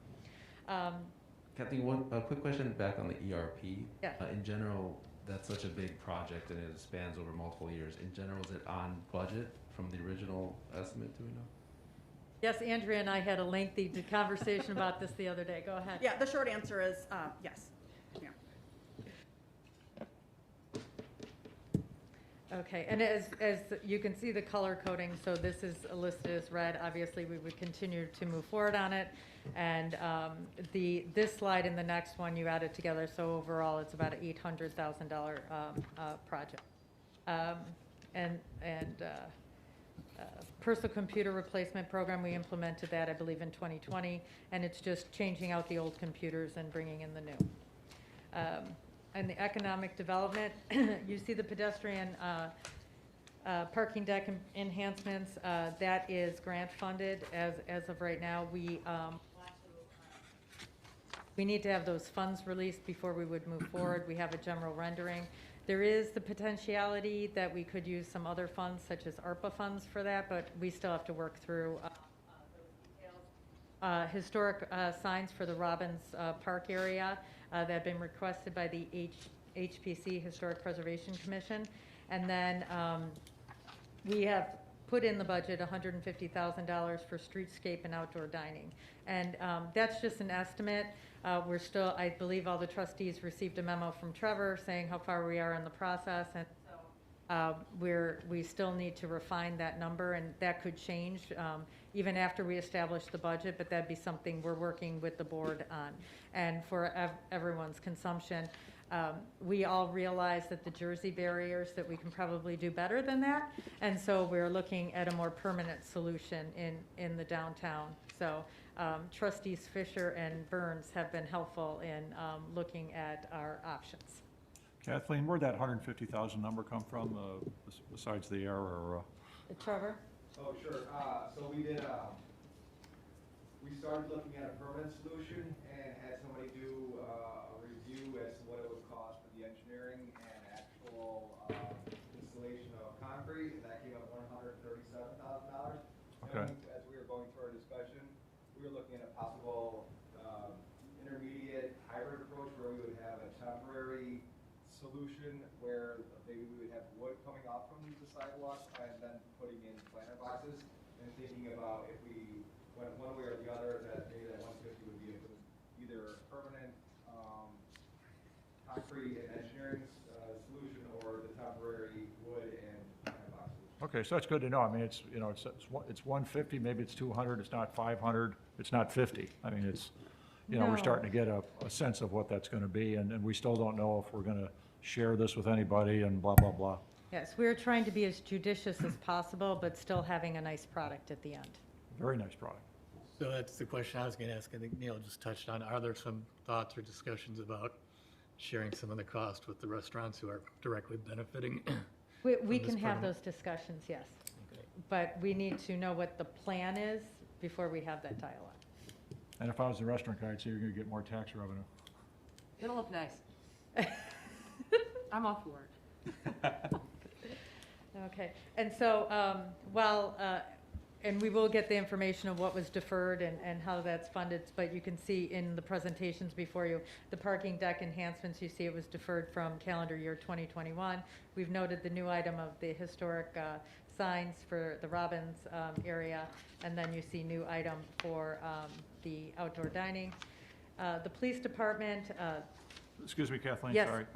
Kathleen, a quick question back on the ERP. Yeah. In general, that's such a big project and it spans over multiple years. In general, is it on budget from the original estimate, do we know? yes, Andrea and I had a lengthy conversation about this the other day. Go ahead. Yeah, the short answer is yes. Yeah. Okay, and as you can see the color coding, so this is listed as red. Obviously, we would continue to move forward on it. And this slide and the next one, you added together, so overall, it's about an $800,000 project. Personal computer replacement program, we implemented that, I believe, in 2020, and it's just changing out the old computers and bringing in the new. And the economic development, you see the pedestrian parking deck enhancements, that is grant funded as of right now. We need to have those funds released before we would move forward. We have a general rendering. There is the potentiality that we could use some other funds, such as ARPA funds for that, but we still have to work through those details. Historic signs for the Robbins Park area that have been requested by the HPC, Historic Preservation Commission. And then we have put in the budget $150,000 for streetscape and outdoor dining. And that's just an estimate. We're still, I believe all the trustees received a memo from Trevor saying how far we are in the process. And so we still need to refine that number, and that could change even after we establish the budget, but that'd be something we're working with the board on. And for everyone's consumption, we all realize that the Jersey barriers, that we can probably do better than that. And so we're looking at a more permanent solution in the downtown. So trustees Fisher and Burns have been helpful in looking at our options. Kathleen, where'd that 150,000 number come from, besides the error? Trevor? Oh, sure. So we did, we started looking at a permanent solution and had somebody do a review as to what it would cost for the engineering and actual installation of concrete, and that came up $137,000. Okay. As we were going through our discussion, we were looking at a possible intermediate hybrid approach where we would have a temporary solution where maybe we would have wood coming off from the sidewalk and then putting in planter boxes, and thinking about if we went one way or the other, that maybe that 150 would be either permanent concrete and engineering solution or the temporary wood and planter boxes. Okay, so that's good to know. I mean, it's 150, maybe it's 200, it's not 500, it's not 50. I mean, it's, we're No. starting to get a sense of what that's going to be, and we still don't know if we're going to share this with anybody and blah, blah, blah. Yes, we're trying to be as judicious as possible, but still having a nice product at the end. Very nice product. So that's the question I was going to ask. I think Neil just touched on. Are there some thoughts or discussions about sharing some of the cost with the restaurants who are directly benefiting? We from can this have program? those discussions, yes. Okay. But we need to know what the plan is before we have that dialogue. And if I was the restaurant guy, I'd say you're gonna get more tax revenue. It'll look nice. I'm all for it. Okay, and so, and we will get the information of what was deferred and how that's funded, but you can see in the presentations before you, the parking deck enhancements, you see it was deferred from calendar year 2021. We've noted the new item of the historic signs for the Robbins area, and then you see new item for the outdoor dining. The police department, Excuse me, Kathleen, Yes. sorry.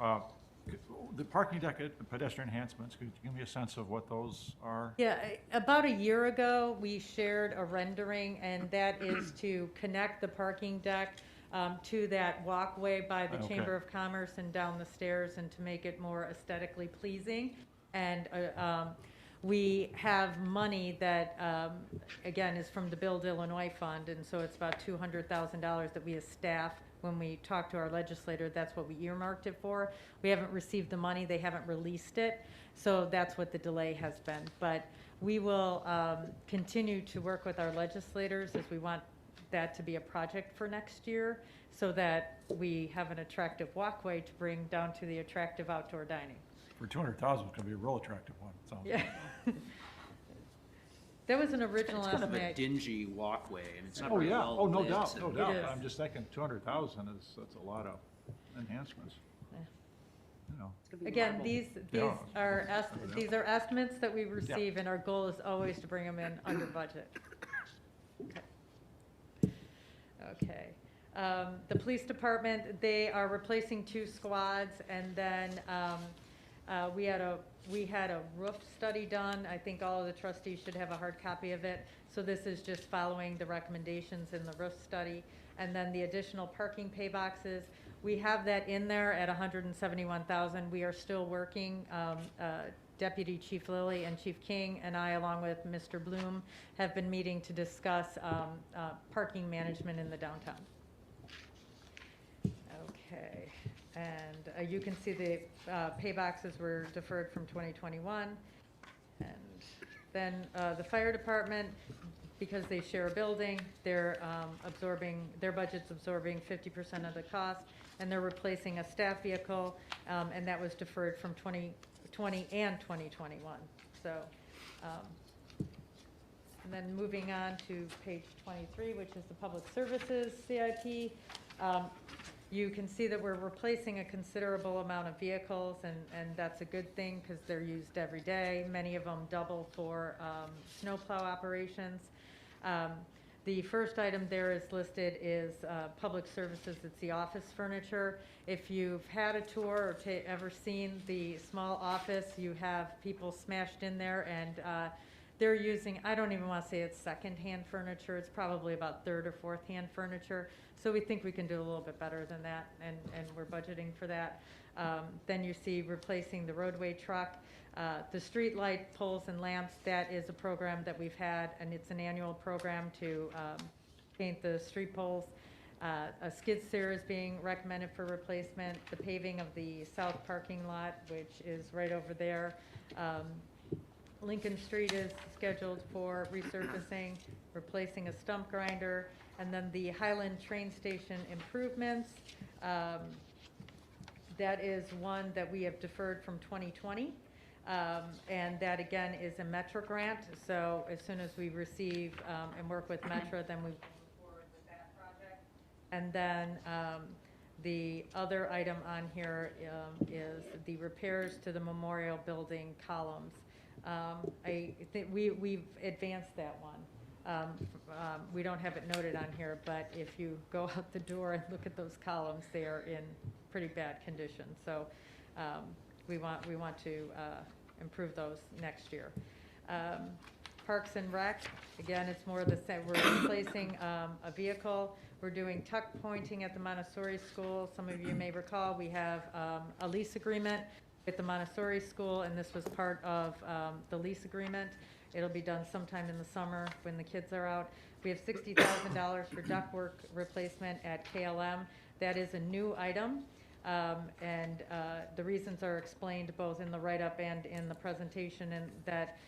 The parking deck and pedestrian enhancements, could you give me a sense of what those are? yeah, about a year ago, we shared a rendering, and that is to connect the parking deck to that walkway by the Okay. Chamber of Commerce and down the stairs, and to make it more aesthetically pleasing. And we have money that, again, is from the Build Illinois Fund, and so it's about $200,000 that we as staff, when we talk to our legislator, that's what we earmarked it for. We haven't received the money, they haven't released it, so that's what the delay has been. But we will continue to work with our legislators as we want that to be a project for next year, so that we have an attractive walkway to bring down to the attractive outdoor dining. For 200,000, it's gonna be a real attractive one, it sounds like. Yeah. That was an original It's kind of a estimate. dingy walkway, and it's not Oh, very yeah, well oh, no lit. doubt, no and- doubt. is. I'm just thinking 200,000 that's a lot of enhancements. You know, Again, these Yeah. are, these are estimates that we receive, and our goal is always to bring them in under budget. Okay. The police department, they are replacing 2 squads, and then we had a roof study done. I think all of the trustees should have a hard copy of it. So this is just following the recommendations in the roof study. And then the additional parking pay boxes, we have that in there at $171,000. We are still working. Deputy Chief Lilly and Chief King and I, along with Mr. Bloom, have been meeting to discuss parking management in the downtown. Okay, and you can see the pay boxes were deferred from 2021. And then the fire department, because they share a building, they're their budget's absorbing 50% of the cost, and they're replacing a staff vehicle, and that was deferred from 2020 and 2021. So, and then moving on to page 23, which is the public services CIP. You can see that we're replacing a considerable amount of vehicles, and that's a good thing because they're used every day. Many of them double for snowplow operations. The first item there is listed is public services. It's the office furniture. If you've had a tour or ever seen the small office, you have people smashed in there, and they're using, I don't even want to say it's second-hand furniture. It's probably about third or fourth-hand furniture. So we think we can do a little bit better than that, and we're budgeting for that. Then you see replacing the roadway truck. The street light poles and lamps, that is a program that we've had, and it's an annual program to paint the street poles. A skid steer is being recommended for replacement. The paving of the south parking lot, which is right over there. Lincoln Street is scheduled for resurfacing, replacing a stump grinder, and then the Highland train station improvements. That is one that we have deferred from 2020. And that again is a Metro grant. So as soon as we receive and work with Metro, then we will move forward with that project. And then the other item on here is the repairs to the memorial building columns. I think we've advanced that one. We don't have it noted on here, but if you go out the door and look at those columns, they are in pretty bad condition. So we want to improve those next year. Parks and Rec, again, it's more of the same. We're replacing a vehicle. We're doing tuck pointing at the Montessori school. Some of you may recall we have a lease agreement at the Montessori school, and this was part of the lease agreement. It'll be done sometime in the summer when the kids are out. We have $60,000 for ductwork replacement at KLM. That is a new item, and the reasons are explained both in the write-up and in the presentation, and that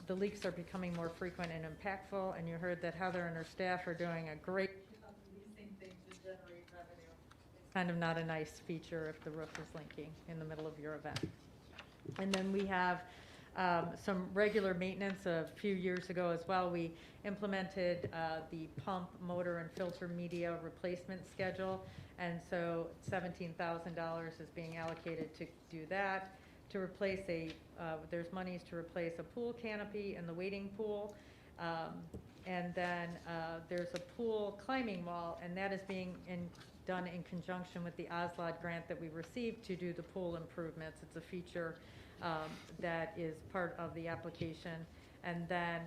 the leaks are becoming more frequent and impactful, and you heard that Heather and her staff are doing a great job leasing things to generate revenue. It's kind of not a nice feature if the roof is leaking in the middle of your event. And then we have some regular maintenance. A few years ago as well, we implemented the pump, motor, and filter media replacement schedule, and so $17,000 is being allocated to do that. To replace there's monies to replace a pool canopy in the wading pool, and then there's a pool climbing wall, and that is being done in conjunction with the OSLOD grant that we received to do the pool improvements. It's a feature that is part of the application. And then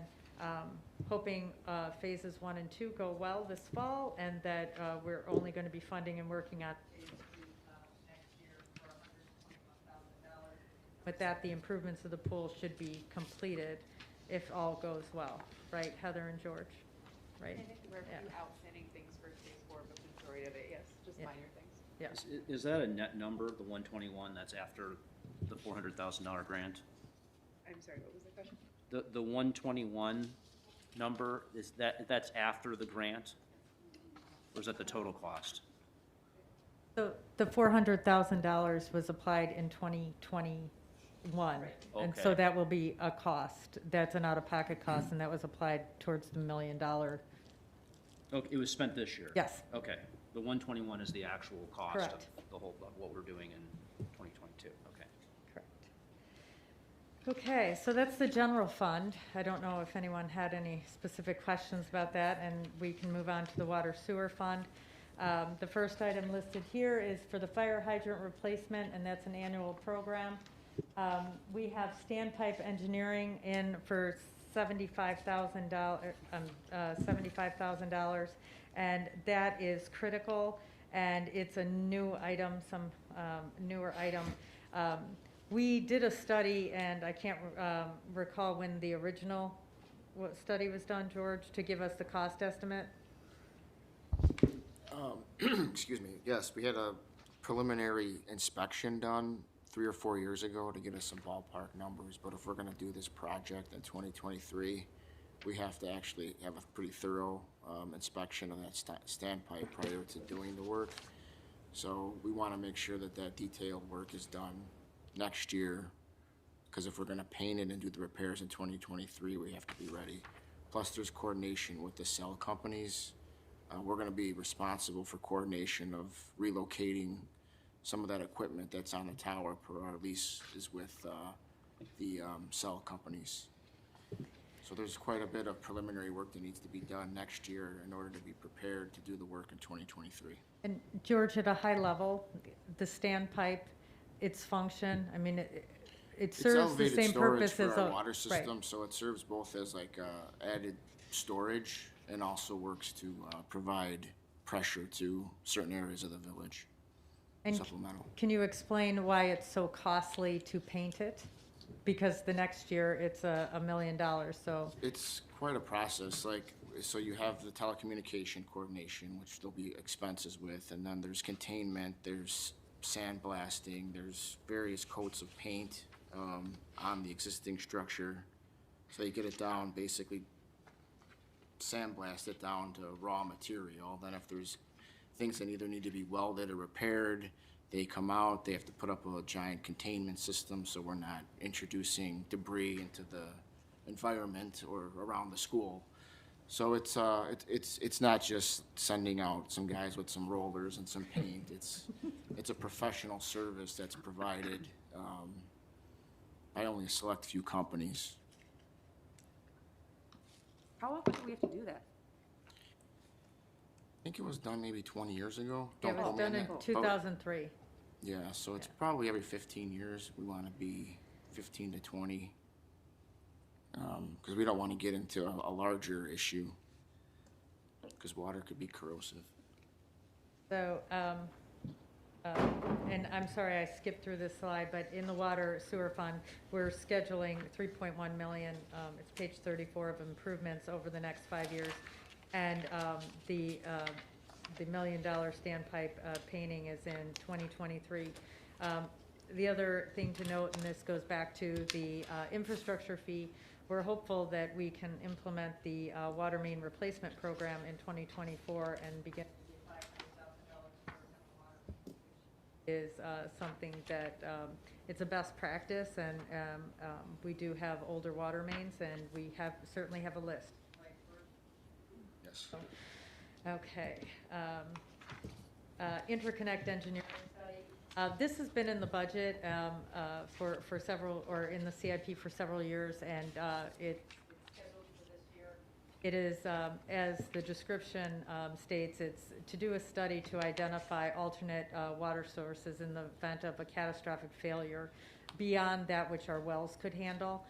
hoping phases 1 and 2 go well this fall, and that we're only going to be funding and working on phase 3 next year for $121,000. With that, the improvements of the pool should be completed if all goes well. Right, Heather and George? Right? I think there were a few outstanding things for phase 4, but the majority of it, yes, just Yeah. minor things. Yes. Is that a net number, the 121, that's after the $400,000 grant? I'm sorry, what was the question? The 121 number, that's after the grant? Or is that the total cost? So the $400,000 was applied in 2021. And so Okay. that will be a cost. That's an out-of-pocket cost, and that was applied towards the $1 million. Okay, it was spent this year? Yes. Okay. The 121 is the actual cost Correct. of the whole, of what we're doing in 2022. Okay. Correct. Okay, so that's the general fund. I don't know if anyone had any specific questions about that, and we can move on to the water sewer fund. The first item listed here is for the fire hydrant replacement, and that's an annual program. We have Standpipe Engineering in for $75,000, and that is critical, and it's a new item, some newer item. We did a study, and I can't recall when the original study was done, George, to give us the cost estimate. Excuse me, yes, we had a preliminary inspection done 3 or 4 years ago to get us some ballpark numbers, but if we're gonna do this project in 2023, we have to actually have a pretty thorough inspection of that standpipe prior to doing the work. So we wanna make sure that that detailed work is done next year, because if we're gonna paint it and do the repairs in 2023, we have to be ready. Plus, there's coordination with the cell companies. We're gonna be responsible for coordination of relocating some of that equipment that's on the tower per our lease is with the cell companies. So there's quite a bit of preliminary work that needs to be done next year in order to be prepared to do the work in 2023. And George, at a high level, the standpipe, its function, I mean, it serves the elevated same storage purpose for as our a. water right. system, so it serves both as like added storage and also works to provide pressure to certain areas of the village. And Supplemental. can you explain why it's so costly to paint it? Because the next year, it's $1 million, so. It's quite a process, like, so you have the telecommunication coordination, which there'll be expenses with, and then there's containment, there's sandblasting, there's various coats of paint on the existing structure. So you get it down, basically sandblast it down to raw material. Then if there's things that either need to be welded or repaired, they come out, they have to put up a giant containment system so we're not introducing debris into the environment or around the school. So it's not just sending out some guys with some rollers and some paint. It's a professional service that's provided by only a select few companies. How often do we have to do that? I think it was done maybe 20 years ago. It Don't was quote me on done in that. 2003. Yeah, so it's probably every 15 years. We want to be 15 to 20. Because we don't want to get into a larger issue, because water could be corrosive. So And I'm sorry I skipped through this slide, but in the water sewer fund, we're scheduling 3.1 million, it's page 34 of improvements over the next 5 years. And the $1 million standpipe painting is in 2023. The other thing to note, and this goes back to the infrastructure fee, we're hopeful that we can implement the water main replacement program in 2024 and begin is something that it's a best practice, and we do have older water mains, and we certainly have a list. Yes. Okay. Interconnect Engineer study. This has been in the budget for several, or in the CIP for several years, and it's scheduled for this year. It is, as the description states, it's to do a study to identify alternate water sources in the event of a catastrophic failure beyond that which our wells could handle.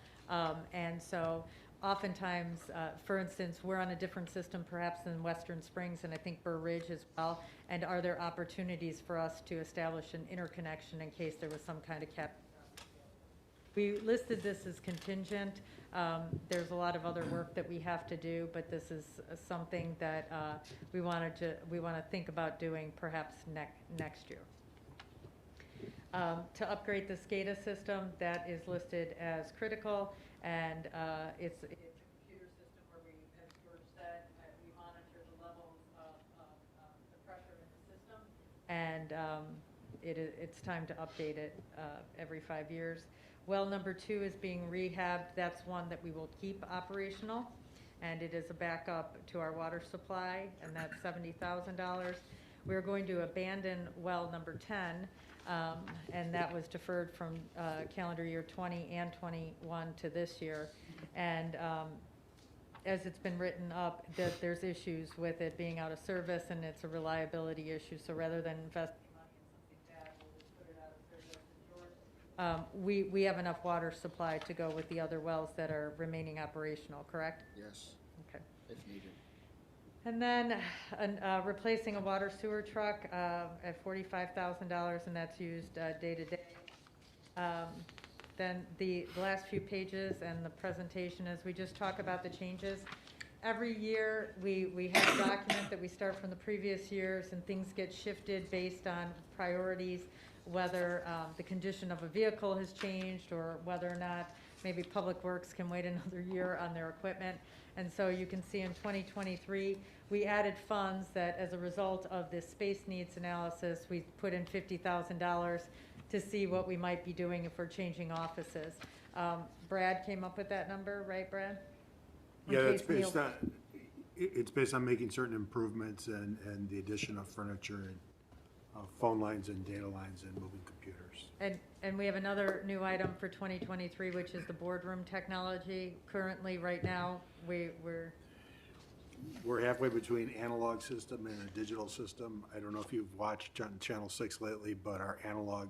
And so oftentimes, for instance, we're on a different system perhaps than Western Springs, and I think Burr Ridge as well. And are there opportunities for us to establish an interconnection in case there was some kind of catastrophe? We listed this as contingent. There's a lot of other work that we have to do, but this is something that we want to think about doing perhaps next year. To upgrade the SCADA system, that is listed as critical, and it's a computer system where we, as George said, we monitor the levels of the pressure in the system, and it's time to update it every 5 years. Well number 2 is being rehabbed. That's one that we will keep operational, and it is a backup to our water supply, and that's $70,000. We're going to abandon well number 10, and that was deferred from calendar year 20 and 21 to this year. And as it's been written up, that there's issues with it being out of service, and it's a reliability issue. So rather than investing money in something bad, we'll just put it out of service. We have enough water supply to go with the other wells that are remaining operational, correct? Yes, Okay. if needed. And then replacing a water sewer truck at $45,000, and that's used day to day. Then the last few pages and the presentation is we just talk about the changes. Every year we have a document that we start from the previous years, and things get shifted based on priorities, whether the condition of a vehicle has changed or whether or not maybe Public Works can wait another year on their equipment. And so you can see in 2023, we added funds that as a result of this space needs analysis, we put in $50,000 to see what we might be doing if we're changing offices. Brad came up with that number, right, Brad? Yeah, it's based on making certain improvements and the addition of furniture and phone lines and data lines and moving computers. And we have another new item for 2023, which is the boardroom technology. Currently, right now, we're halfway between analog system and a digital system. I don't know if you've watched Channel 6 lately, but our analog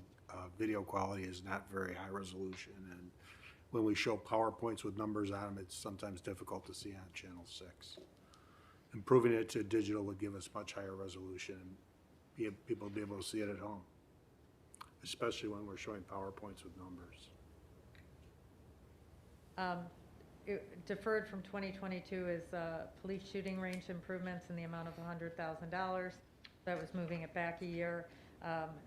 video quality is not very high resolution. And when we show PowerPoints with numbers on them, it's sometimes difficult to see on Channel 6. Improving it to digital would give us much higher resolution and people will be able to see it at home, especially when we're showing PowerPoints with numbers. Deferred from 2022 is police shooting range improvements in the amount of $100,000. That was moving it back a year.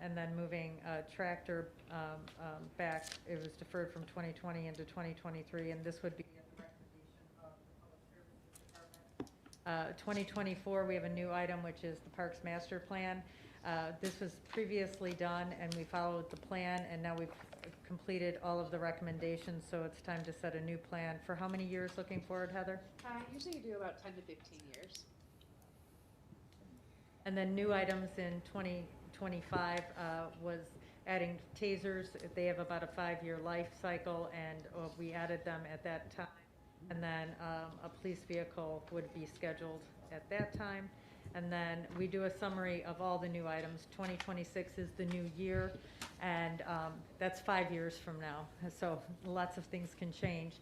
And then moving tractor back, it was deferred from 2020 into 2023, and this would be at the recommendation of the Public Services Department. 2024, we have a new item, which is the Parks Master Plan. This was previously done, and we followed the plan, and now we've completed all of the recommendations, so it's time to set a new plan. For how many years looking forward, Heather? Usually you do about 10 to 15 years. And then new items in 2025 was adding tasers. They have about a 5-year life cycle, and we added them at that time. And then a police vehicle would be scheduled at that time. And then we do a summary of all the new items. 2026 is the new year, and that's 5 years from now. So lots of things can change,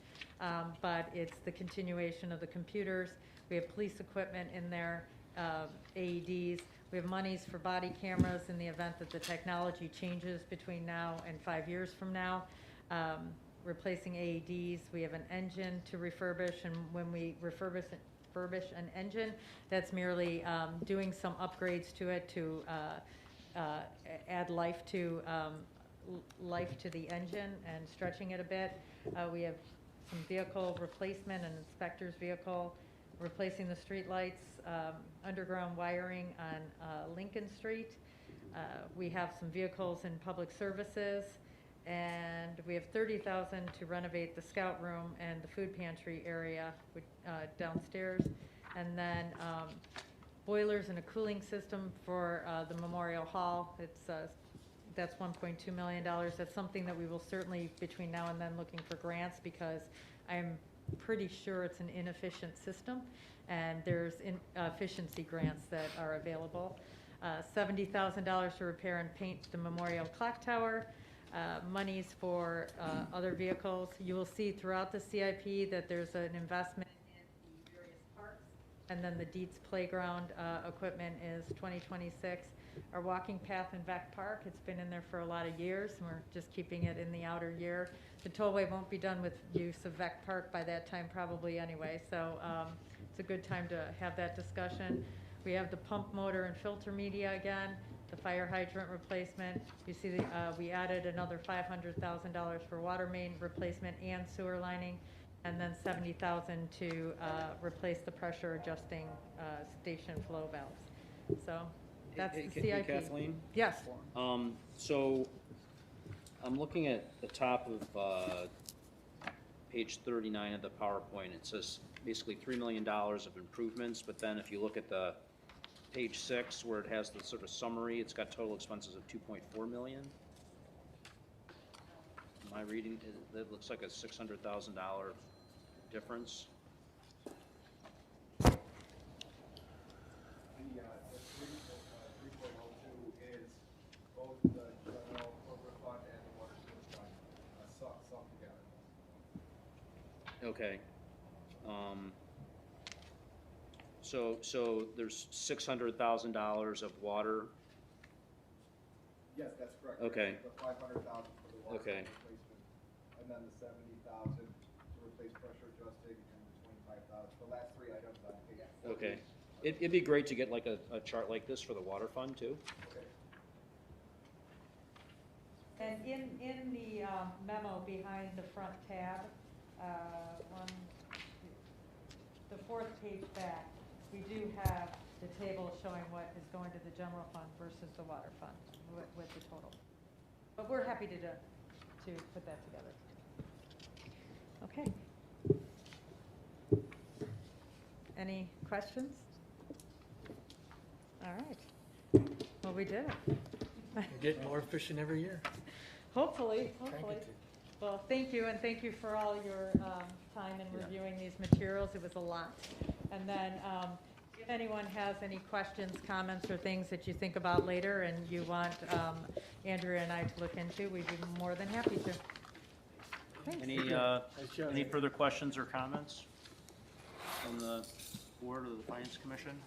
but it's the continuation of the computers. We have police equipment in there, AEDs. We have monies for body cameras in the event that the technology changes between now and 5 years from now. Replacing AEDs, we have an engine to refurbish, and when we refurbish an engine, that's merely doing some upgrades to it to add life to the engine and stretching it a bit. We have some vehicle replacement, an inspector's vehicle, replacing the street lights, underground wiring on Lincoln Street. We have some vehicles in public services, and we have $30,000 to renovate the scout room and the food pantry area downstairs, and then boilers and a cooling system for the Memorial Hall. That's $1.2 million. That's something that we will certainly, between now and then, looking for grants, because I'm pretty sure it's an inefficient system, and there's efficiency grants that are available. $70,000 to repair and paint the Memorial Clock Tower. Monies for other vehicles. You will see throughout the CIP that there's an investment in the various parks, and then the Dietz Playground equipment is 2026. Our walking path in Beck Park, it's been in there for a lot of years, and we're just keeping it in the outer year. The tollway won't be done with use of Beck Park by that time probably anyway, so it's a good time to have that discussion. We have the pump motor and filter media again, the fire hydrant replacement. You see we added another $500,000 for water main replacement and sewer lining, and then $70,000 to replace the pressure adjusting station flow valves. So that's the CIP. Kathleen? Yes. So I'm looking at the top of page 39 of the PowerPoint. It says basically $3 million of improvements, but then if you look at the page 6 where it has the sort of summary, it's got total expenses of $2.4 million. Am I reading? It looks like a $600,000 difference. The 3.02 is both the general corporate fund and the water sewer fund, sum together. Okay. So there's $600,000 of water. Yes, that's correct. Okay. The $500,000 for the water Okay. replacement, and then the $70,000 to replace pressure adjusting, and the $25,000. The last three items on page 4. Okay. It'd be great to get like a chart like this for the water fund too. Okay. And in the memo behind the front tab, the fourth page back, we do have the table showing what is going to the general fund versus the water fund with the total. But we're happy to put that together. Okay. Any questions? All right. Well, we did it. We're getting more efficient every year. Hopefully. Well, thank you, and thank you for all your time in reviewing these materials. It was a lot. And then if anyone has any questions, comments, or things that you think about later and you want Andrea and I to look into, we'd be more than happy to. Thanks. Any further questions or comments from the board or the Finance Commission?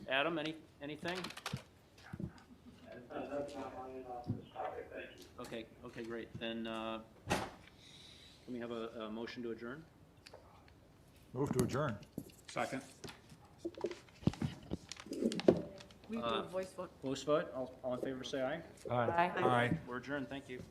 Adam, anything? That's not mine on this topic, thank you. Okay, great. Then can we have a motion to adjourn? Move to adjourn. Second. We do a voice vote. Voice vote. All in favor, say aye. Aye. Aye. We're adjourned. Thank you.